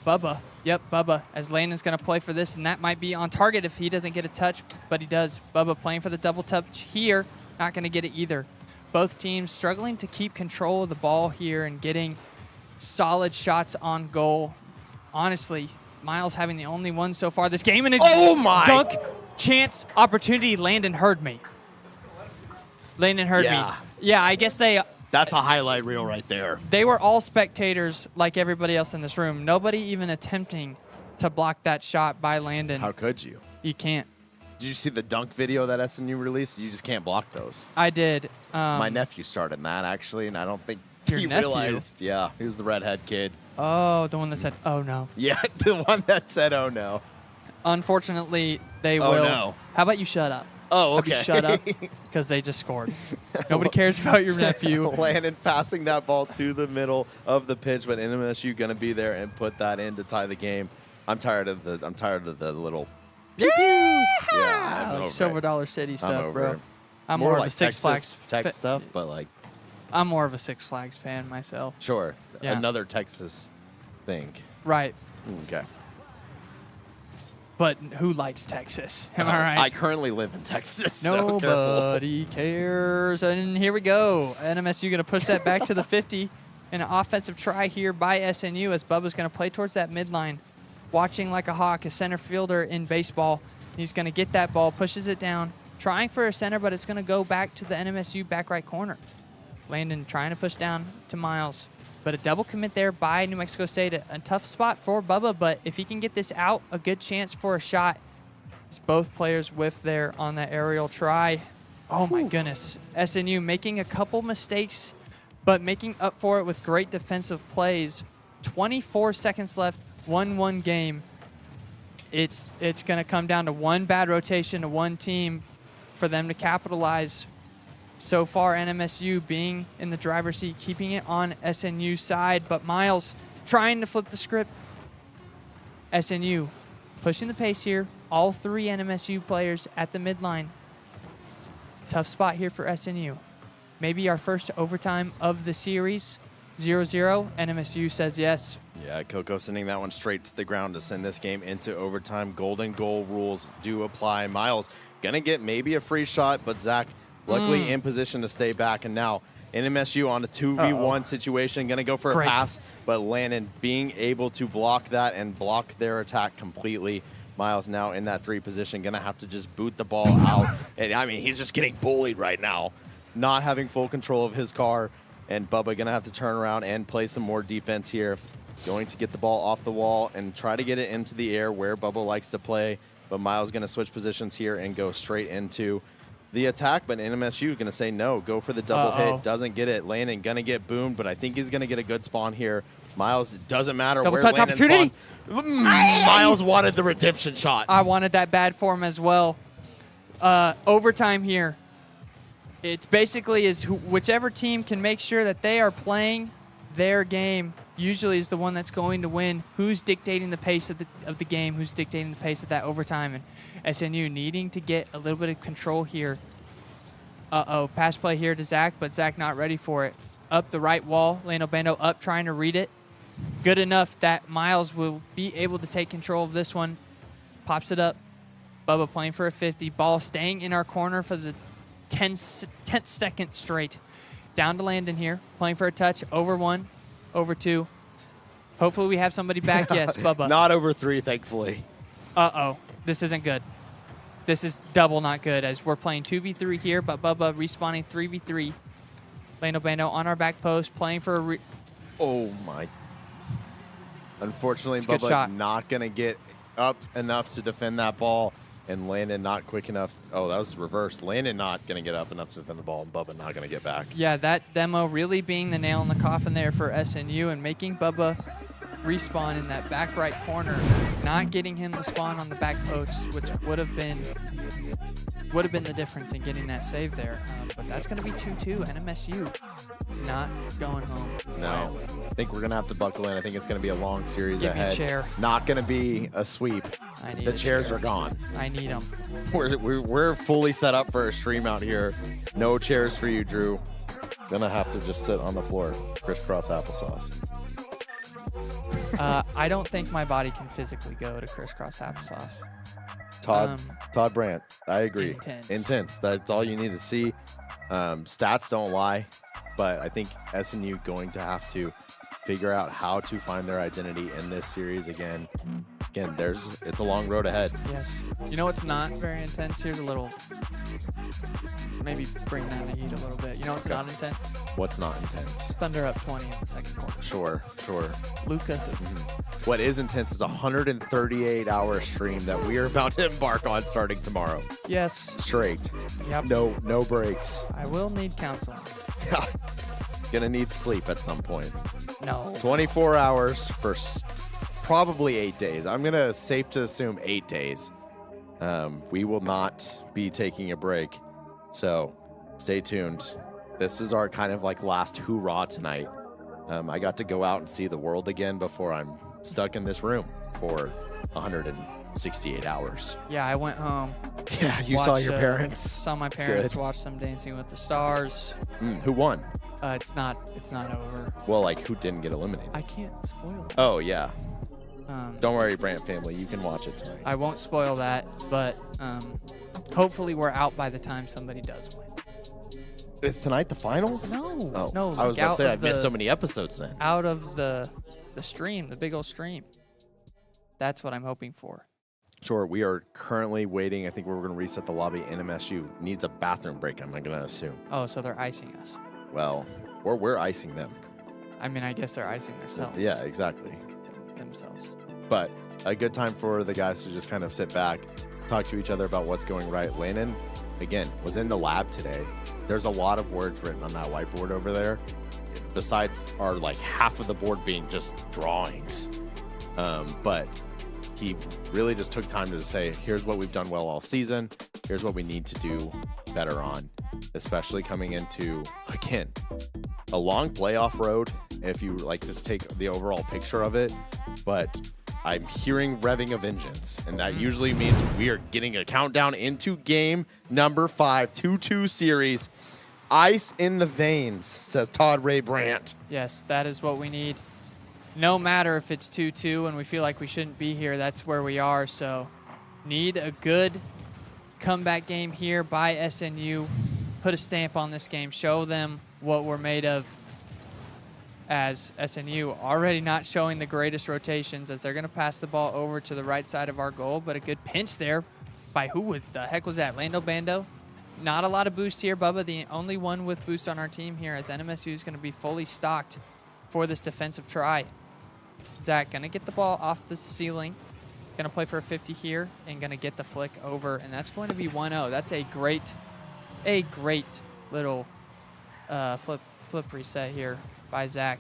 Bubba. Yep, Bubba, as Landon's going to play for this. And that might be on target if he doesn't get a touch, but he does. Bubba playing for the double touch here. Not going to get it either. Both teams struggling to keep control of the ball here and getting solid shots on goal. Honestly, Miles having the only one so far this game. And a dunk chance opportunity. Landon heard me. Landon heard me. Yeah, I guess That's a highlight reel right there. They were all spectators like everybody else in this room. Nobody even attempting to block that shot by Landon. How could you? You can't. Did you see the dunk video that SNU released? You just can't block those. I did. My nephew started that, actually, and I don't think Your he nephew? realized. Yeah, he was the redhead kid. Oh, the one that said, "Oh no." Yeah, the one that said, "Oh no." Unfortunately, they Oh, will. no. How about you shut up? Oh, How about you okay. shut up because they just scored. Nobody cares about your nephew. Landon passing that ball to the middle of the pitch, but NMSU gonna be there and put that in to tie the game. I'm tired of the little pew-pews. Yeah, I'm Like over Silver it. Dollar City I'm stuff, over bro. it. I'm more of like a Six Texas Flags tech stuff, but like I'm more of a Six Flags fan myself. sure, Yeah. another Texas thing. Right. Okay. But who likes Texas? Am I right? I currently live in Texas. So careful. Nobody cares. And here we go. NMSU going to push that back to the 50. An offensive try here by SNU as Bubba's going to play towards that midline. Watching like a hawk, a center fielder in baseball. He's going to get that ball, pushes it down. Trying for a center, but it's going to go back to the NMSU back right corner. Landon trying to push down to Miles. But a double commit there by New Mexico State. A tough spot for Bubba, but if he can get this out, a good chance for a shot. As both players whiff there on that aerial try. Oh, my goodness. SNU making a couple mistakes, but making up for it with great defensive plays. 24 seconds left, 1-1 game. It's going to come down to one bad rotation to one team for them to capitalize. So far, NMSU being in the driver's seat, keeping it on SNU's side, but Miles trying to flip the script. SNU pushing the pace here. All three NMSU players at the midline. Tough spot here for SNU. Maybe our first overtime of the series. 0-0. NMSU says yes. Yeah, Coco sending that one straight to the ground to send this game into overtime. Golden goal rules do apply. Miles gonna get maybe a free shot, but Zach luckily in position to stay back. And now NMSU on a 2v1 situation, gonna go for a pass, but Landon being able to block that and block their attack completely. Miles now in that 3 position, gonna have to just boot the ball out. And I mean, he's just getting bullied right now, not having full control of his car. And Bubba gonna have to turn around and play some more defense here. Going to get the ball off the wall and try to get it into the air where Bubba likes to play. But Miles gonna switch positions here and go straight into the attack. But NMSU gonna say no, go for the double hit. Doesn't get it. Landon gonna get boomed, but I think he's gonna get a good spawn here. Miles, doesn't matter Double where touch Landon opportunity. spawned. Miles wanted the redemption shot. I wanted that bad for him as well. Overtime here. It's basically is whichever team can make sure that they are playing their game usually is the one that's going to win. Who's dictating the pace of the game? Who's dictating the pace of that overtime? And SNU needing to get a little bit of control here. Pass play here to Zach, but Zach not ready for it. Up the right wall, Lando Bando up trying to read it. Good enough that Miles will be able to take control of this one. Pops it up. Bubba playing for a 50. Ball staying in our corner for the 10th second straight. Down to Landon here, playing for a touch. Over 1, over 2. Hopefully we have somebody back. Yes, Bubba. Not over 3, thankfully. This isn't good. This is double not good as we're playing 2v3 here, but Bubba respawning 3v3. Lando Bando on our back post, playing for a Oh, my. Unfortunately, good shot. Bubba not going to get up enough to defend that ball. And Landon not quick enough. Oh, that was reversed. Landon not going to get up enough to defend the ball, and Bubba not going to get back. Yeah, that demo really being the nail in the coffin there for SNU and making Bubba respawn in that back right corner, not getting him to spawn on the back post, which would have been the difference in getting that save there. But that's going to be 2-2. NMSU not going home. No, I think we're going to have to buckle in. I think it's going to be a long series Give me a ahead. chair. Not going to be a sweep. I need The a chairs chair. are gone. I need them. We're fully set up for a stream out here. No chairs for you, Drew. Gonna have to just sit on the floor, crisscross applesauce. I don't think my body can physically go to crisscross applesauce. Todd Brandt, I agree. Intense. That's all you need to see. Stats don't lie, but I think SNU going to have to figure out how to find their identity in this series again. Again, it's a long road ahead. Yes. You know what's not very intense? Here's a little, maybe bring down the heat a little bit. You know what's not intense? What's not intense? Thunder up 20 in the second quarter. Sure. Luka. What is intense is a 138-hour stream that we are about to embark on starting tomorrow. Yes. Straight. Yep. No breaks. I will need counseling. Gonna need sleep at some point. No. 24 hours for probably 8 days. I'm gonna safe to assume 8 days. We will not be taking a break. So stay tuned. This is our kind of like last hoorah tonight. I got to go out and see the world again before I'm stuck in this room for 168 hours. Yeah, I went home. Yeah, you saw your parents. Saw my parents watch them Dancing with the Stars. Who won? It's not over. Well, like who didn't get eliminated? I can't spoil it. Oh yeah. Don't worry, Brant family. You can watch it tonight. I won't spoil that, but hopefully we're out by the time somebody does win. Is tonight the final? No. Oh, No. I was about to say I've missed so many episodes then. Out of the stream, the big old stream. That's what I'm hoping for. Sure. We are currently waiting. I think we're going to reset the lobby. NMSU needs a bathroom break, I'm going to assume. Oh, so they're icing us. Well, or we're icing them. I mean, I guess they're icing themselves. Yeah, exactly. Themselves. But a good time for the guys to just kind of sit back, talk to each other about what's going right. Landon, again, was in the lab today. There's a lot of words written on that whiteboard over there, besides our like half of the board being just drawings. But he really just took time to say, here's what we've done well all season. Here's what we need to do better on, especially coming into, again, a long playoff road, if you like just take the overall picture of it. But I'm hearing revving a vengeance, and that usually means we are getting a countdown into game number 5, 2-2 series. Ice in the veins, says Todd Ray Brandt. Yes, that is what we need. No matter if it's 2-2 and we feel like we shouldn't be here, that's where we are. So need a good comeback game here by SNU. Put a stamp on this game. Show them what we're made of, as SNU already not showing the greatest rotations as they're going to pass the ball over to the right side of our goal. But a good pinch there by who the heck was that? Lando Bando. Not a lot of boost here, Bubba. The only one with boost on our team here, as NMSU is going to be fully stocked for this defensive try. Zach going to get the ball off the ceiling. Going to play for a 50 here and going to get the flick over. And that's going to be 1-0. That's a great little flip reset here by Zach.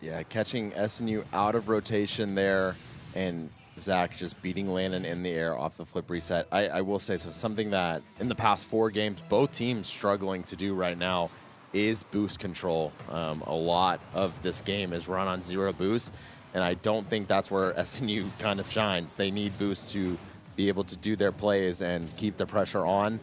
Yeah, catching SNU out of rotation there, and Zach just beating Landon in the air off the flip reset. I will say, so something that in the past 4 games, both teams struggling to do right now is boost control. A lot of this game is run on 0 boost, and I don't think that's where SNU kind of shines. They need boost to be able to do their plays and keep the pressure on.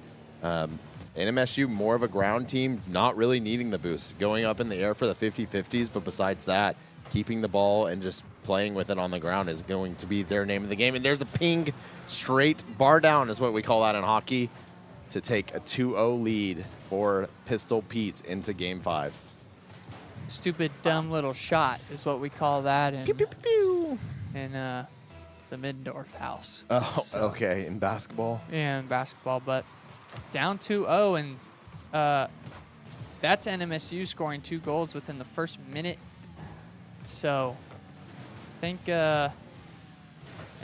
NMSU, more of a ground team, not really needing the boost. Going up in the air for the 50-50s, but besides that, keeping the ball and just playing with it on the ground is going to be their name of the game. And there's a ping straight, bar down is what we call that in hockey, to take a 2-0 lead for Pistol Pete's into Game 5. Stupid, dumb little shot is what we call that in, Pew, pew, pew, pew. in the Middendorf house. Oh, So, okay, in basketball. yeah, in basketball, but down 2-0, and that's NMSU scoring 2 goals within the first minute. So I think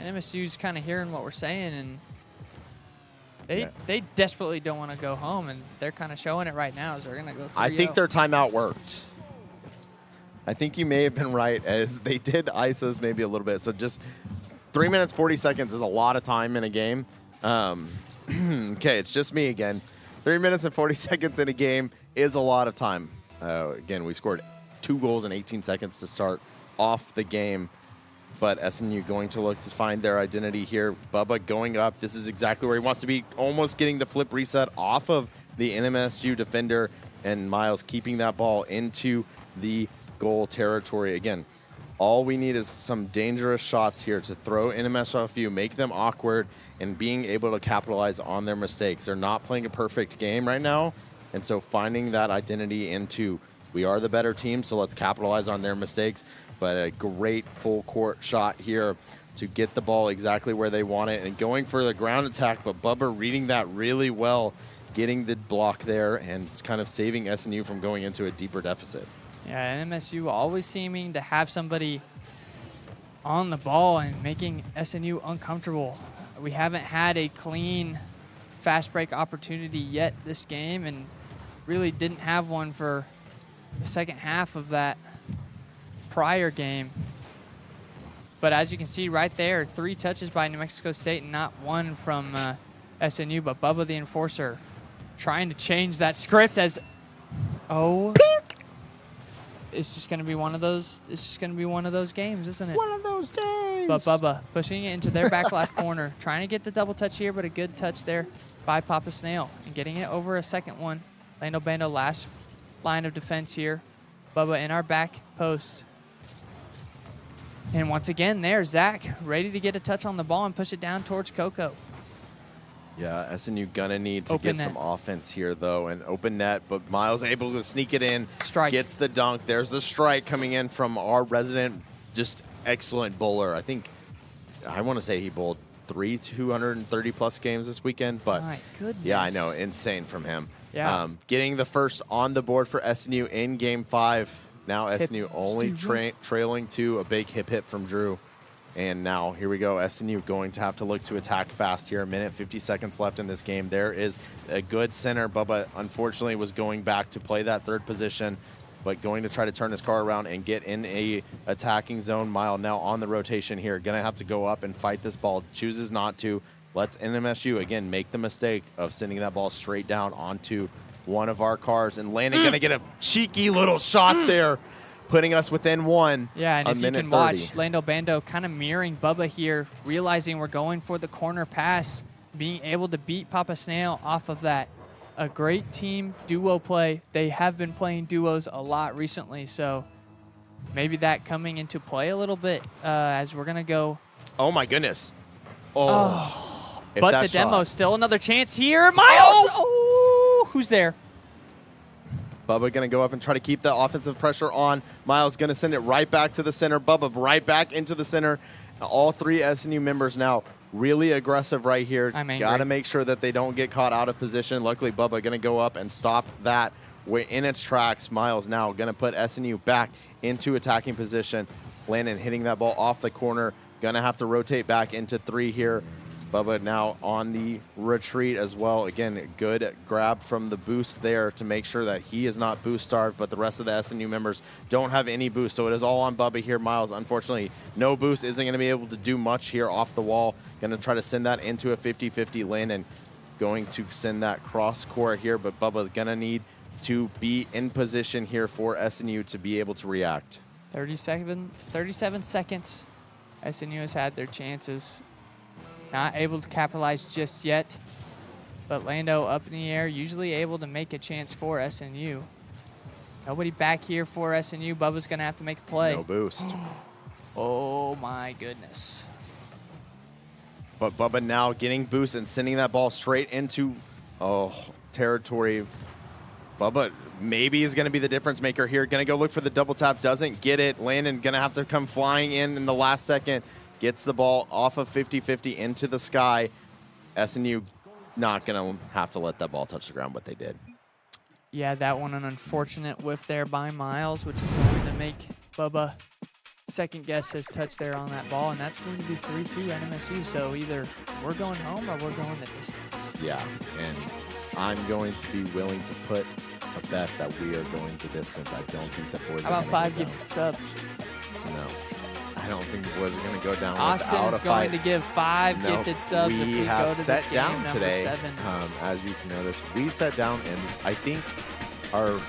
NMSU's kind of hearing what we're saying, and they desperately don't want to go home, and they're kind of showing it right now as they're going to go 3-0. I think their timeout worked. I think you may have been right, as they did ice us maybe a little bit. So just 3 minutes, 40 seconds is a lot of time in a game. Okay, it's just me again. 3 minutes and 40 seconds in a game is a lot of time. Again, we scored 2 goals in 18 seconds to start off the game. But SNU going to look to find their identity here. Bubba going up. This is exactly where he wants to be, almost getting the flip reset off of the NMSU defender. And Miles keeping that ball into the goal territory. Again, all we need is some dangerous shots here to throw NMSU off you, make them awkward, and being able to capitalize on their mistakes. They're not playing a perfect game right now, and so finding that identity into, we are the better team, so let's capitalize on their mistakes. But a great full court shot here to get the ball exactly where they want it and going for the ground attack, but Bubba reading that really well, getting the block there and kind of saving SNU from going into a deeper deficit. Yeah, NMSU always seeming to have somebody on the ball and making SNU uncomfortable. We haven't had a clean fast break opportunity yet this game, and really didn't have one for the second half of that prior game. But as you can see right there, 3 touches by New Mexico State and not one from SNU, but Bubba the Enforcer trying to change that script as, oh, it's just going to be one of those, it's just going to be one of those games, isn't it? One of those days. But Bubba pushing it into their back left corner, trying to get the double touch here, but a good touch there by Papa Snail and getting it over a second one. Lando Bando last line of defense here. Bubba in our back post. And once again there, Zach ready to get a touch on the ball and push it down towards Coco. Yeah, SNU gonna need to Open get net. some offense here, though, and open net, but Miles able to sneak it in. Strike. Gets the dunk. There's a strike coming in from our resident, just excellent bowler. I think, I want to say he bowled 3 230-plus games this weekend, but My goodness. yeah, I know, insane from him. Yeah. Getting the first on the board for SNU in Game 5. Now SNU only trailing to a big hip from Drew. And now, here we go, SNU going to have to look to attack fast here. A minute, 50 seconds left in this game. There is a good center. Bubba, unfortunately, was going back to play that third position, but going to try to turn his car around and get in a attacking zone. Mile now on the rotation here. Going to have to go up and fight this ball. Chooses not to. Lets NMSU, again, make the mistake of sending that ball straight down onto one of our cars. And Landon going to get a cheeky little shot there, putting us within one. Yeah, and if you minute can 30. watch Lando Bando kind of mirroring Bubba here, realizing we're going for the corner pass, being able to beat Papa Snail off of that. A great team duo play. They have been playing duos a lot recently, so maybe that coming into play a little bit as we're going to go. Oh, my goodness. Oh. If But that the demo, shot- still another chance here. Miles! Oh, who's there? Bubba going to go up and try to keep the offensive pressure on. Miles going to send it right back to the center. Bubba right back into the center. All 3 SNU members now really aggressive right here. I'm angry. Got to make sure that they don't get caught out of position. Luckily, Bubba going to go up and stop that in its tracks. Miles now going to put SNU back into attacking position. Landon hitting that ball off the corner. Going to have to rotate back into 3 here. Bubba now on the retreat as well. Again, good grab from the boost there to make sure that he is not boost starved, but the rest of the SNU members don't have any boost. So it is all on Bubba here. Miles, unfortunately, no boost, isn't going to be able to do much here off the wall. Going to try to send that into a 50-50 lane and going to send that cross court here, but Bubba's going to need to be in position here for SNU to be able to react. 37 seconds. SNU has had their chances. Not able to capitalize just yet, but Lando up in the air, usually able to make a chance for SNU. Nobody back here for SNU. Bubba's going to have to make a play. No boost. Oh, my goodness. But Bubba now getting boost and sending that ball straight into territory. Bubba maybe is going to be the difference maker here. Going to go look for the double tap. Doesn't get it. Landon going to have to come flying in the last second. Gets the ball off of 50-50 into the sky. SNU not going to have to let that ball touch the ground, but they did. Yeah, that one an unfortunate whiff there by Miles, which is going to make Bubba second guess his touch there on that ball, and that's going to be 3-2 NMSU. So either we're going home or we're going the distance. Yeah, and I'm going to be willing to put a bet that we are going the distance. I don't think the boys How are about going to 5 go down. gifted subs? No. I don't think the boys are going to go down Austin without is a going fight. to give 5 No, gifted subs if we have go to set this game, down number today. 7. As you can notice, we sat down, and I think our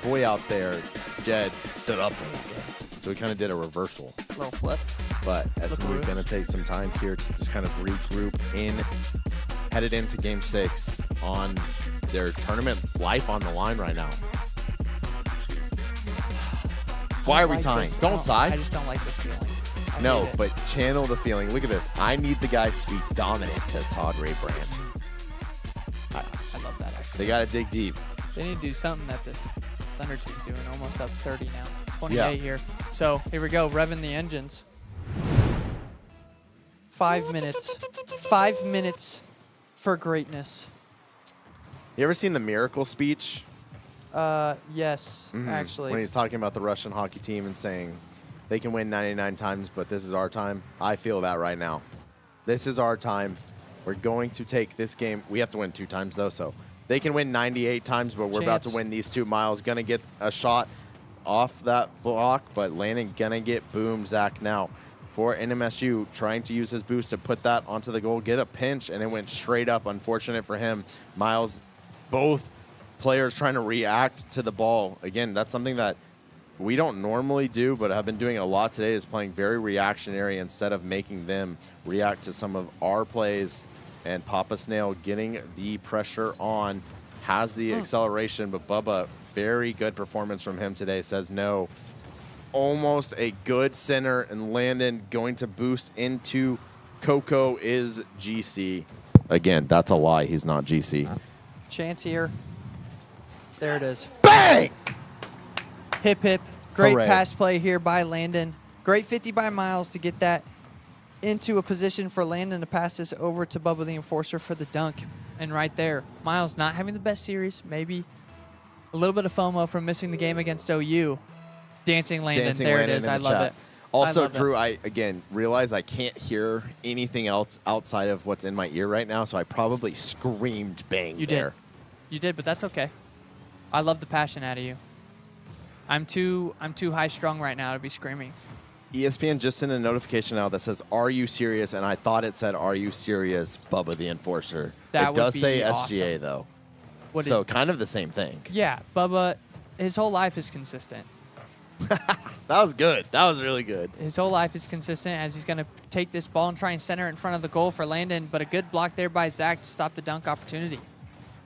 boy out there, Jed, stood up a little bit. So we kind of did a reversal. Little flip. But SNU Flip-a-roo. going to take some time here to just kind of regroup headed into Game 6 on their tournament life on the line right now. Why are we sighing? Don't sigh. I just don't like this feeling. I No, hate it. but channel the feeling. Look at this. I need the guys to be dominant, says Todd Ray Brandt. I love that, actually. They got to dig deep. They need to do something that this Thunder team's doing. Almost up 30 now. 28 Yeah. here. So here we go, revving the engines. 5 minutes. 5 minutes for greatness. You ever seen the Miracle speech? Yes, actually. When he's talking about the Russian hockey team and saying they can win 99 times, but this is our time. I feel that right now. This is our time. We're going to take this game. We have to win 2 times, though, so they can win 98 times, but we're about to win these 2. Miles going to get a shot off that block, but Landon going to get boomed. Zach now for NMSU trying to use his boost to put that onto the goal, get a pinch, and it went straight up. Unfortunate for him. Miles, both players trying to react to the ball. Again, that's something that we don't normally do, but have been doing a lot today, is playing very reactionary instead of making them react to some of our plays. And Papa Snail getting the pressure on, has the acceleration, but Bubba, very good performance from him today, says no. Almost a good center, and Landon going to boost into Coco is GC. Again, that's a lie. He's not GC. Chance here. There it is. Bang! Hip, hip. Great Hooray. pass play here by Landon. Great 50 by Miles to get that into a position for Landon to pass this over to Bubba the Enforcer for the dunk. And right there, Miles not having the best series. Maybe a little bit of FOMO from missing the game against OU. Dancing Landon. Dancing there Landon it is. in I the love chat. it. Also, I love Drew, it. I, again, realize I can't hear anything else outside of what's in my ear right now, so I probably screamed bang You there. did. You did, but that's okay. I love the passion out of you. I'm too high strung right now to be screaming. ESPN just sent a notification out that says, "Are you serious?" And I thought it said, "Are you serious, Bubba the Enforcer?" That it would does be say awesome. SGA, though. What So did- kind of the same thing. Yeah, Bubba, his whole life is consistent. That was good. That was really good. His whole life is consistent as he's going to take this ball and try and center it in front of the goal for Landon, but a good block there by Zach to stop the dunk opportunity.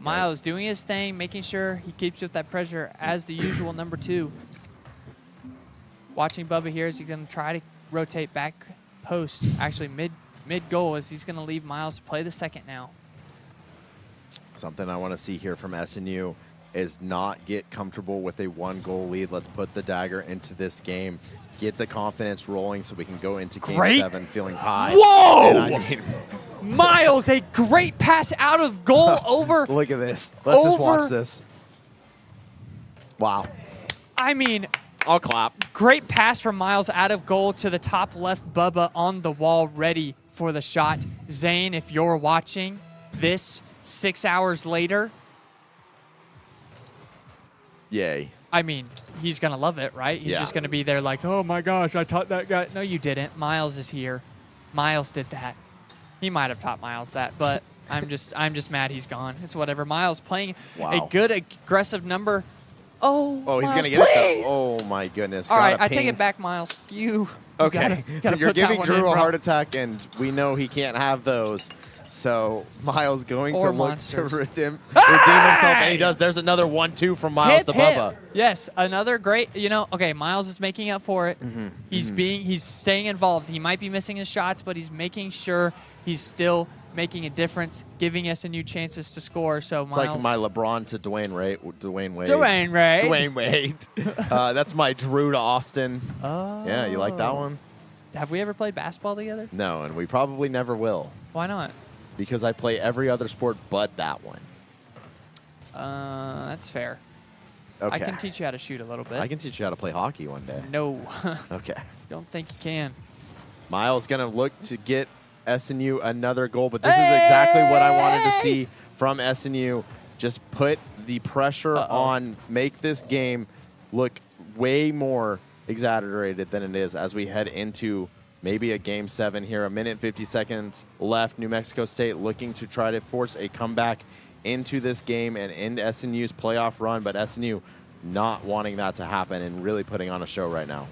Miles doing his thing, making sure he keeps up that pressure as the usual number 2. Watching Bubba here as he's going to try to rotate back post, actually mid goal, as he's going to leave Miles to play the second now. Something I want to see here from SNU is not get comfortable with a 1-goal lead. Let's put the dagger into this game. Get the confidence rolling so we can go into Game 7 feeling high. Whoa! And I mean, Miles, a great pass out of goal over. look at this. Let's just watch Over- this. Wow. I mean, I'll clap. great pass from Miles out of goal to the top left. Bubba on the wall, ready for the shot. Zane, if you're watching this 6 hours later, Yay. I mean, he's going to love it, right? He's Yeah. just going to be there like, oh my gosh, I taught that guy. No, you didn't. Miles is here. Miles did that. He might have taught Miles that, but I'm just mad he's gone. It's whatever. Miles playing Wow. a good aggressive number. Oh, He's Miles, going to get it, please! though. Oh, my goodness. All right, Gotta I take ping. it back, Miles. You Okay. gotta You're put that giving one Drew in, a bro. heart attack, and we know he can't have those. So Miles going Or to look monsters. to redeem himself, and he does. There's another 1-2 from Miles Hit, to Bubba. hit. Yes, another great. Okay, Miles is making up for it. Mm-hmm. He's staying involved. He might be missing his shots, but he's making sure he's still making a difference, giving SNU chances to score. So It's Miles, like my LeBron to Dwayne Wade. Dwayne Ray. Dwayne Wade. That's my Drew to Austin. Oh. Yeah, you like that one? Have we ever played basketball together? No, and we probably never will, Why not? because I play every other sport but that one. That's fair. Okay. I can teach you how to shoot a little bit. I can teach you how to play hockey one day. No, Okay. don't think you can. Miles going to look to get SNU another goal, but this is exactly what I wanted to see from SNU. Just put the pressure on, make this game look way more exaggerated than it is as we head into maybe a Game 7 here. 1:50 seconds left. New Mexico State looking to try to force a comeback into this game and end SNU's playoff run, but SNU not wanting that to happen and really putting on a show right now.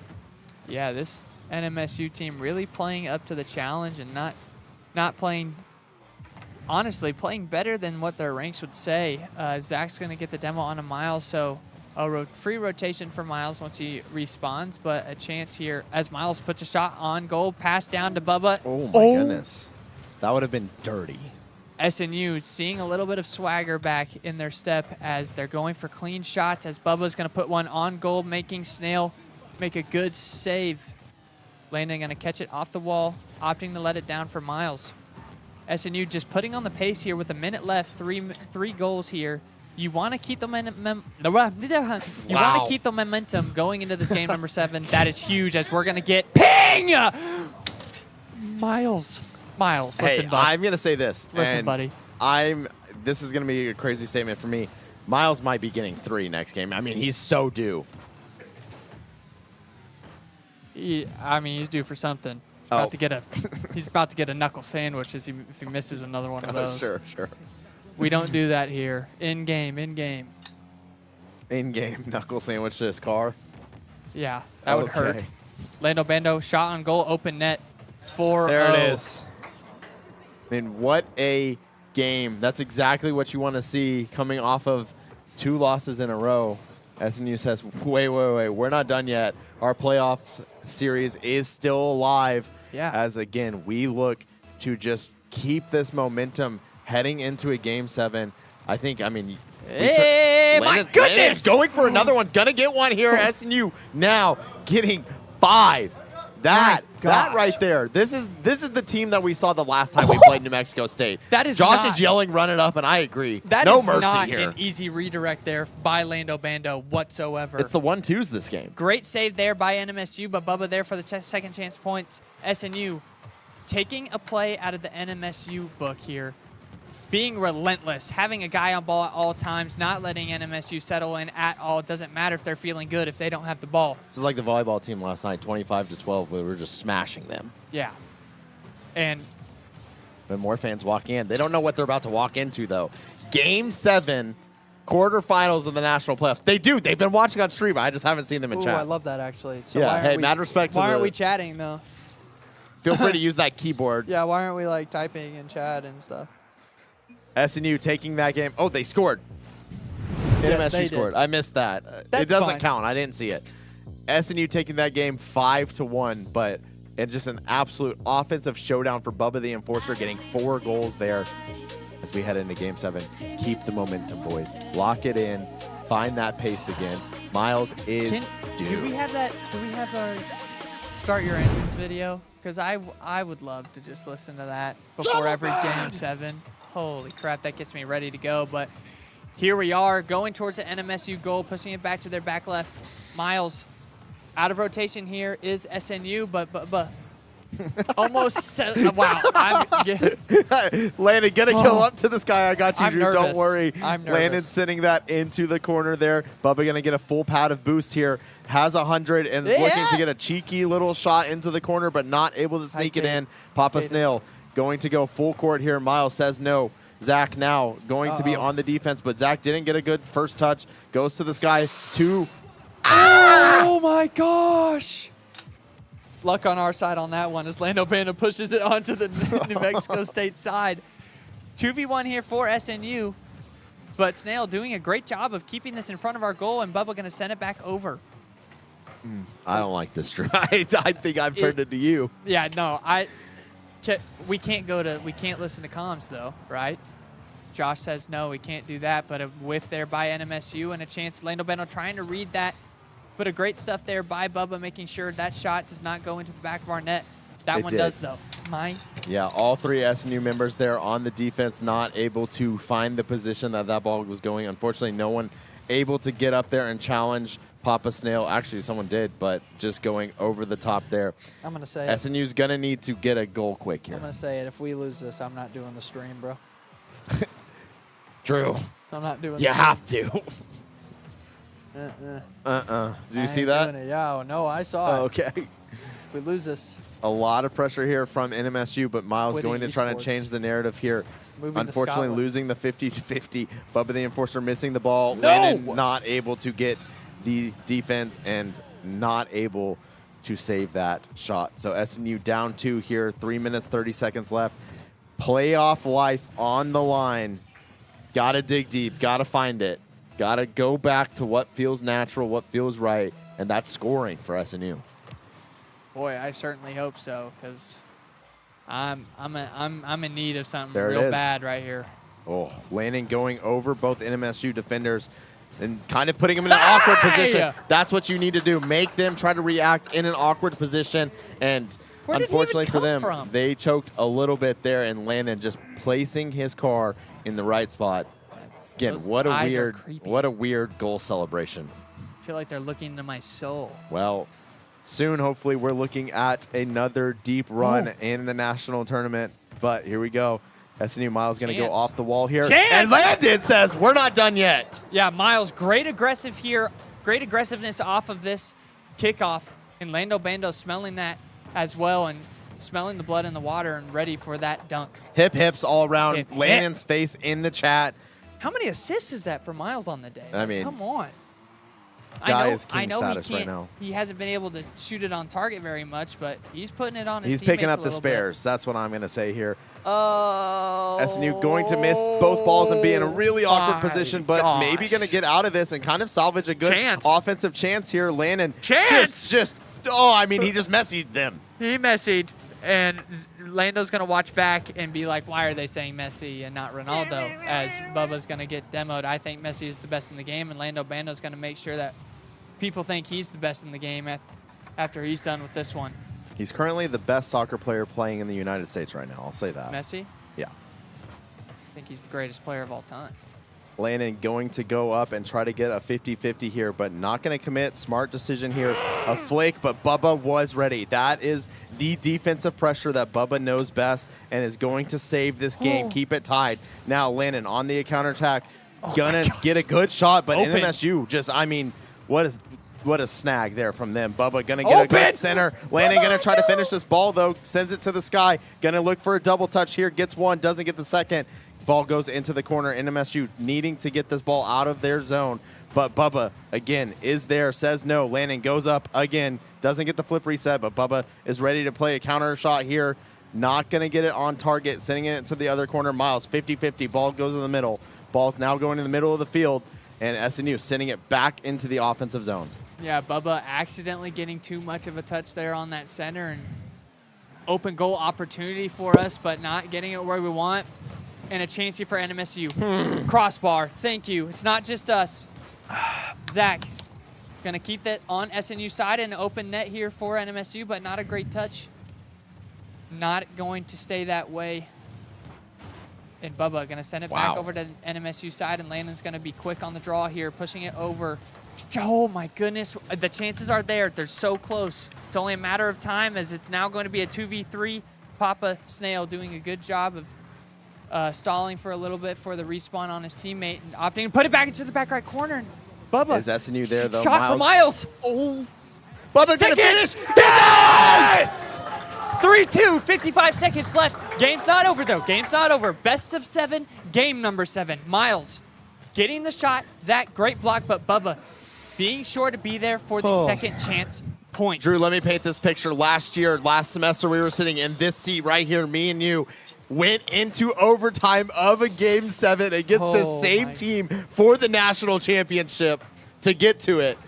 Yeah, this NMSU team really playing up to the challenge and not playing, honestly, playing better than what their ranks would say. Zach's going to get the demo on a Miles, so a free rotation for Miles once he respawns, but a chance here as Miles puts a shot on goal, pass down to Bubba. Oh, my goodness. That would have been dirty. SNU seeing a little bit of swagger back in their step as they're going for clean shots, as Bubba's going to put one on goal, making Snail make a good save. Landon going to catch it off the wall, opting to let it down for Miles. SNU just putting on the pace here with a minute left, three goals here. You want to keep the momentum going into this game number 7. That is huge as we're going to get ping! Miles, listen, Hey, bud. I'm going to say this. Listen, and buddy. This is going to be a crazy statement for me. Miles might be getting 3 next game. I mean, he's so due. He's due for something. He's about to get a knuckle sandwich if he misses another one of those. Sure. We don't do that here. In game. In-game knuckle sandwich to his car. Yeah, that would hurt. Lando Bando, shot on goal, open net, 4-0. There it is. I mean, what a game. That's exactly what you want to see coming off of 2 losses in a row. SNU says, wait, we're not done yet. Our playoffs series is still alive. Yeah. As, again, we look to just keep this momentum heading into a Game 7. I think, my goodness! Landon's going for another one. Gonna get one here. SNU now getting 5. That right there. This is the team that we saw the last time we played New Mexico State. That is Josh not, is yelling, run it up, and I agree. That no is mercy not here. an easy redirect there by Lando Bando whatsoever. It's the 1-2s this game. Great save there by NMSU, but Bubba there for the second chance points. SNU taking a play out of the NMSU book here. Being relentless, having a guy on ball at all times, not letting NMSU settle in at all. It doesn't matter if they're feeling good if they don't have the ball. This is like the volleyball team last night, 25-12. We were just smashing them. Yeah. And when more fans walk in, they don't know what they're about to walk into, though. Game 7, quarterfinals of the national playoffs. They do. They've been watching on stream. I just haven't seen them in Ooh, chat. I love that, actually. So yeah, hey, mad respect to Why aren't we chatting, though? Feel free to use that keyboard. Yeah, why aren't we, like, typing in chat and stuff? SNU taking that game. Oh, they scored. Yes, NMSU scored. I missed that. It doesn't count. I didn't see it. SNU taking that game 5-1, but just an absolute offensive showdown for Bubba the Enforcer, getting 4 goals there as we head into Game 7. Keep the momentum, boys. Lock it in. Find that pace again. Miles is due. Do we have our start your engines video? Because I would love to just listen to that before every Game 7. Holy crap, that gets me ready to go. But here we are, going towards the NMSU goal, pushing it back to their back left. Miles, out of rotation here is SNU, but almost wow. Landon, get a kill up to this guy. I got you, I'm Drew. nervous. Don't worry. I'm nervous. Landon sending that into the corner there. Bubba going to get a full pad of boost here. Has 100 and is looking to get a cheeky little shot into the corner, but not able to sneak it in. Papa Snail going to go full court here. Miles says no. Zach now going to be on the defense, but Zach didn't get a good first touch. Goes to this guy. 2. Oh my gosh! Luck on our side on that one as Lando Bando pushes it onto the New Mexico State side. 2v1 here for SNU, but Snail doing a great job of keeping this in front of our goal, and Bubba going to send it back over. I don't like this, Drew. I think I've turned it to you. Yeah, no, we can't listen to comms though, right? Josh says no, we can't do that, but a whiff there by NMSU and a chance. Lando Bando trying to read that, but a great stuff there by Bubba, making sure that shot does not go into the back of our net. That one does though. Yeah, all 3 SNU members there on the defense, not able to find the position that ball was going. Unfortunately, no one able to get up there and challenge Papa Snail. Actually, someone did, but just going over the top there. I'm going to say SNU's going to need to get a goal quick here. I'm going to say it. If we lose this, I'm not doing the stream, bro. Drew. I'm not doing You have to. Did you see that? Yeah, no, I saw it. Okay. If we lose this. A lot of pressure here from NMSU, but Miles going to try to change the narrative here. Unfortunately, losing the 50-50. Bubba the Enforcer missing the ball. Landon not able to get the defense and not able to save that shot. So SNU down 2 here, 3 minutes, 30 seconds left. Playoff life on the line. Got to dig deep, got to find it. Got to go back to what feels natural, what feels right, and that's scoring for SNU. Boy, I certainly hope so, because I'm in need of something There it real is. bad right here. Oh, Landon going over both NMSU defenders. and kind of putting them in an awkward position. That's what you need to do. Make them try to react in an awkward position. And unfortunately for them, they choked a little bit there, and Landon just placing his car in the right spot. Again, what a weird goal celebration. I feel like they're looking into my soul. Well, soon, hopefully, we're looking at another deep run in the national tournament. But here we go. SNU Miles going to go off the wall here. And Landon says, we're not done yet. Yeah, Miles, great aggressive here. Great aggressiveness off of this kickoff. And Lando Bando smelling that as well and smelling the blood in the water and ready for that dunk. Hip hips all around. Landon's face in the chat. How many assists is that for Miles on the day? I mean, come on. Guy is king status right now. He hasn't been able to shoot it on target very much, but he's putting it on his teammates. He's picking up the spares. That's what I'm going to say here. Oh. SNU going to miss both balls and be in a really awkward position, but maybe going to get out of this and kind of salvage a good offensive chance here. Landon just I mean, he just messied them. He messied, and Lando's going to watch back and be like, why are they saying Messi and not Ronaldo? As Bubba's going to get demoed. I think Messi is the best in the game, and Lando Bando's going to make sure that people think he's the best in the game after he's done with this one. He's currently the best soccer player playing in the United States right now. I'll say that. Messi? Yeah. I think he's the greatest player of all time. Landon going to go up and try to get a 50-50 here, but not going to commit. Smart decision here. A flake, but Bubba was ready. That is the defensive pressure that Bubba knows best and is going to save this game, keep it tied. Now Landon on the counterattack, gonna get a good shot, but NMSU just, I mean, what a snag there from them. Bubba gonna get a good center. Landon gonna try to finish this ball though, sends it to the sky. Gonna look for a double touch here, gets one, doesn't get the second. Ball goes into the corner. NMSU needing to get this ball out of their zone. But Bubba, again, is there, says no. Landon goes up again, doesn't get the flip reset, but Bubba is ready to play a counter shot here. Not going to get it on target, sending it to the other corner. Miles, 50-50, ball goes in the middle. Ball's now going in the middle of the field, and SNU sending it back into the offensive zone. Yeah, Bubba accidentally getting too much of a touch there on that center, and open goal opportunity for us, but not getting it where we want. And a chance here for NMSU. Crossbar, thank you. It's not just us. Zach, gonna keep that on SNU side and open net here for NMSU, but not a great touch. Not going to stay that way. And Bubba gonna send it back over to the NMSU side, and Landon's gonna be quick on the draw here, pushing it over. Oh my goodness, the chances are there. They're so close. It's only a matter of time as it's now going to be a 2v3. Papa Snail doing a good job of stalling for a little bit for the respawn on his teammate and opting to put it back into the back right corner. And Bubba. Is SNU there, though? Shot for Miles. Oh. Bubba's going to finish. Yes! 3-2, 55 seconds left. Game's not over, though. Game's not over. Best of 7, game number 7. Miles getting the shot. Zach, great block, but Bubba being sure to be there for the second chance point. Drew, let me paint this picture. Last semester, we were sitting in this seat right here, me and you. Went into overtime of a Game 7 against the same team for the national championship to get to it,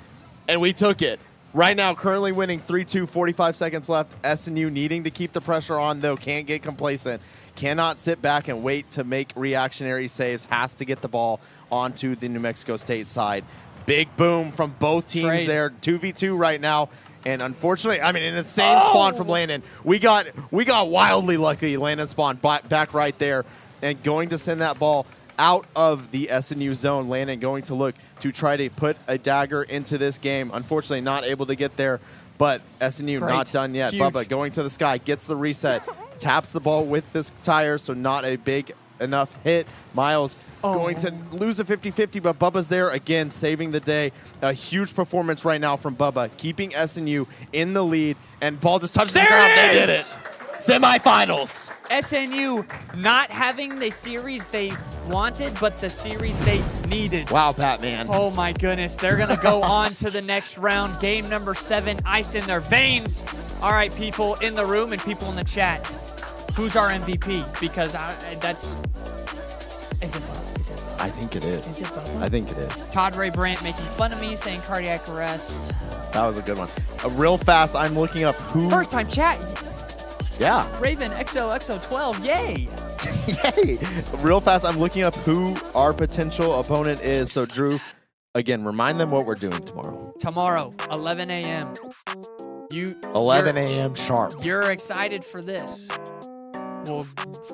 and we took it. Right now, currently winning 3-2, 45 seconds left. SNU needing to keep the pressure on, though, can't get complacent. Cannot sit back and wait to make reactionary saves. Has to get the ball onto the New Mexico State side. Big boom from both teams there. 2v2 right now. And unfortunately, I mean, an insane spawn from Landon. We got wildly lucky. Landon spawned back right there and going to send that ball out of the SNU zone. Landon going to look to try to put a dagger into this game. Unfortunately, not able to get there, but SNU not done yet. Huge. Bubba going to the sky, gets the reset, taps the ball with this tire, so not a big enough hit. Miles going to lose a 50-50, but Bubba's there again, saving the day. A huge performance right now from Bubba, keeping SNU in the lead, and ball just touches the ground. They did it. Semifinals. SNU not having the series they wanted, but the series they needed. Wow, Batman. Oh my goodness. They're going to go on to the next round. Game number 7, ice in their veins. All right, people in the room and people in the chat. Who's our MVP? Because that's... Is it Bubba? Is it Bubba? I think it is. Is it Bubba? I think it is. Todd Ray Brandt making fun of me, saying cardiac arrest. That was a good one. Real fast, I'm looking up who... First time chat. Yeah. Raven XOXO12, yay. Yay. Real fast, I'm looking up who our potential opponent is. So, Drew, Again, remind them what we're doing tomorrow. Tomorrow, 11 a.m. 11 a.m. sharp. You're excited for this. Well,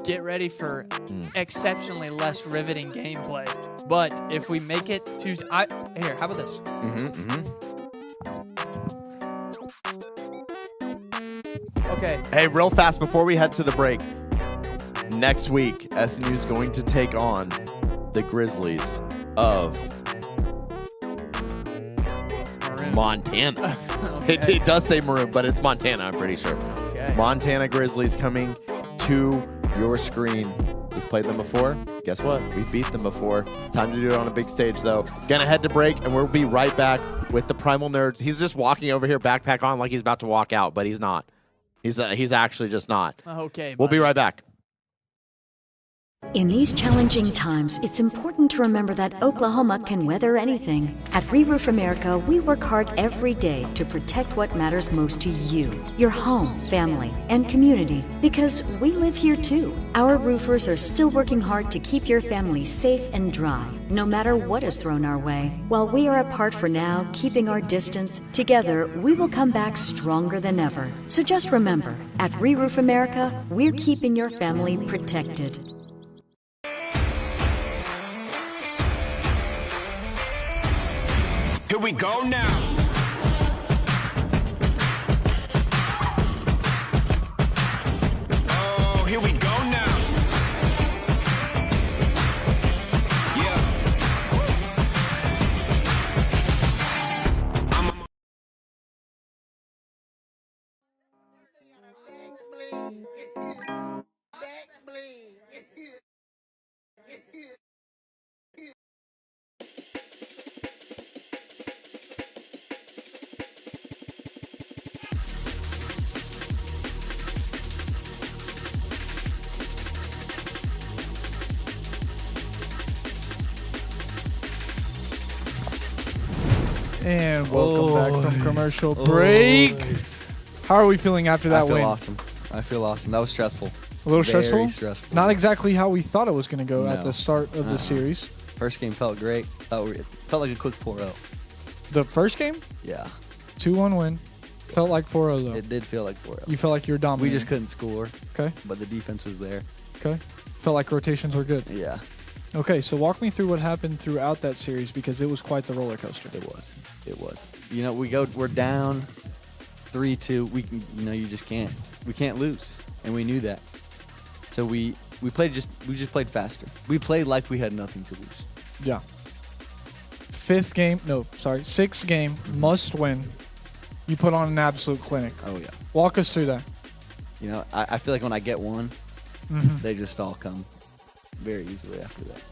get ready for exceptionally less riveting gameplay. But if we make it to... Here, how about this? Okay. Hey, real fast before we head to the break. Next week, SNU is going to take on the Grizzlies of Maroon. Montana. Okay. It does say Maroon, but it's Montana, I'm pretty sure. Okay. Montana Grizzlies coming to your screen. We've played them before. Guess what? We've beat them before. Time to do it on a big stage, though. Gonna head to break, and we'll be right back with the Primal Nerds. He's just walking over here, backpack on, like he's about to walk out, but he's not. He's actually just not. Okay. We'll be right back. In these challenging times, it's important to remember that Oklahoma can weather anything. At Re-Roof America, we work hard every day to protect what matters most to you, your home, family, and community, because we live here too. Our roofers are still working hard to keep your family safe and dry, no matter what is thrown our way. While we are apart for now, keeping our distance, together we will come back stronger than ever. So just remember, at Re-Roof America, we're keeping your family protected. Here we go now. Oh, here we go now. Yeah. And welcome back from commercial break. How are we feeling after that win? I feel awesome. That was stressful. A little Very stressful? stressful. Not exactly how we thought it was going to go at No. the start of the series. First game felt great. It felt like a quick 4-0. The first game, Yeah, 2-1 win. Felt like 4-0 though. it did feel like 4-0. You felt like you were We dominating. just couldn't score, Okay, but the defense was there. okay. Felt like rotations were good. Yeah, Okay, so walk me through what happened throughout that series because it was quite the roller coaster. it was. It was. You know, we're down 3-2. We can, you just can't. We can't lose, and we knew that. So we just played faster. We played like we had nothing to lose. Yeah. Sixth game, must win. You put on an absolute clinic. Oh yeah. Walk us through that. You know, I feel like when I get one, they just all come very easily after that.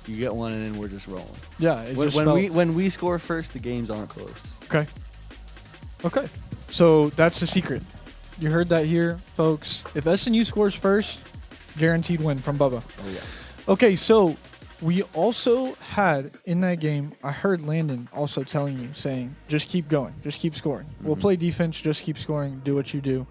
You get one, and then we're just rolling. Yeah, it just When we score first, the games aren't close. Okay. Okay. So that's the secret. You heard that here, folks. If SNU scores first, guaranteed win from Bubba. Oh yeah. Okay, so we also had in that game, I heard Landon also telling you, saying, just keep going, just keep scoring. We'll play defense, just keep scoring, do what you do.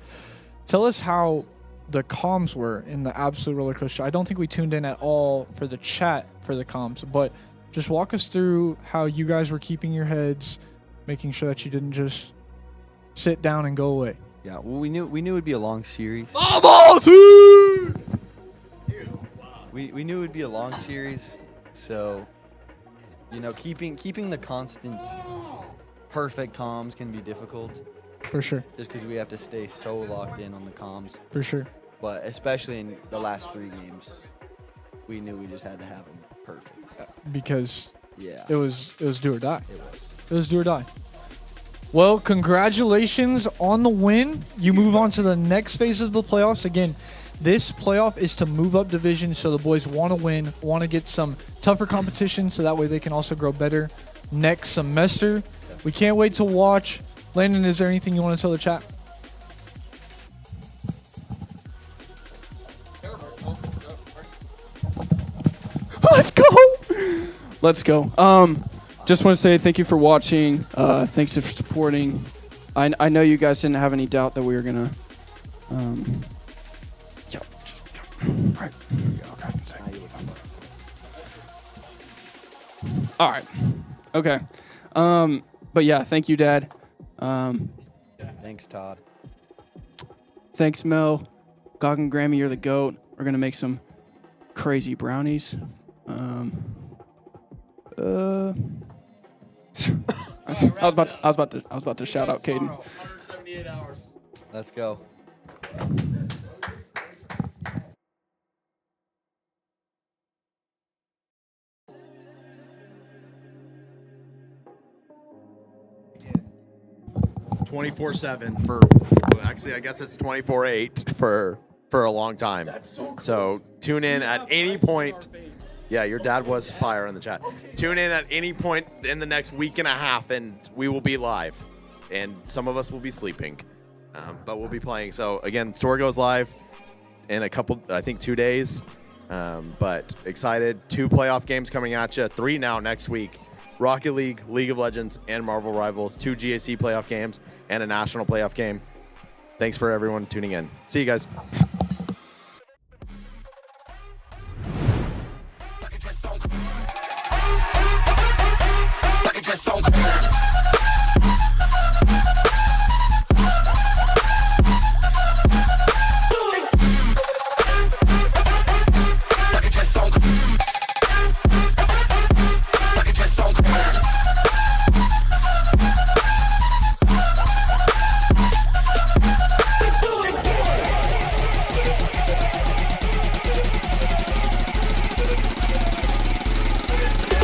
Tell us how the comms were in the absolute roller coaster. I don't think we tuned in at all for the chat for the comms, but just walk us through how you guys were keeping your heads, making sure that you didn't just sit down and go away. Yeah. Well, we knew it'd be a long series. We knew it'd be a long series, so keeping the constant perfect comms can be difficult. For sure. Just because we have to stay so locked in on the comms. For sure. But especially in the last 3 games, we knew we just had to have them perfect. Because Yeah. it was do or die. It was. It was do or die. Well, congratulations on the win. You move on to the next phase of the playoffs. Again, this playoff is to move up division, so the boys want to win, want to get some tougher competition, so that way they can also grow better next semester. We can't wait to watch. Landon, is there anything you want to tell the chat? Let's go. Let's go. Just want to say thank you for watching. Thanks for supporting. I know you guys didn't have any doubt that we were gonna. Right. Here we go. Okay. All right. Okay. But yeah, thank you, Dad. Thanks, Todd. Thanks, Mel. Gog and Grammy, you're the GOAT. We're gonna make some crazy brownies. I was about to shout out Caden. 178 hours. Let's go. $24/7 for, actually, I guess it's 24/8 for a long time. So tune in at any point. Yeah, your dad was fire in the chat. Tune in at any point in the next week and a half, and we will be live. And some of us will be sleeping, but we'll be playing. So again, store goes live in a couple, I think 2 days. But excited. 2 playoff games coming at you. 3 now next week. Rocket League, League of Legends, and Marvel Rivals. 2 GAC playoff games and a national playoff game. Thanks for everyone tuning in. See you guys.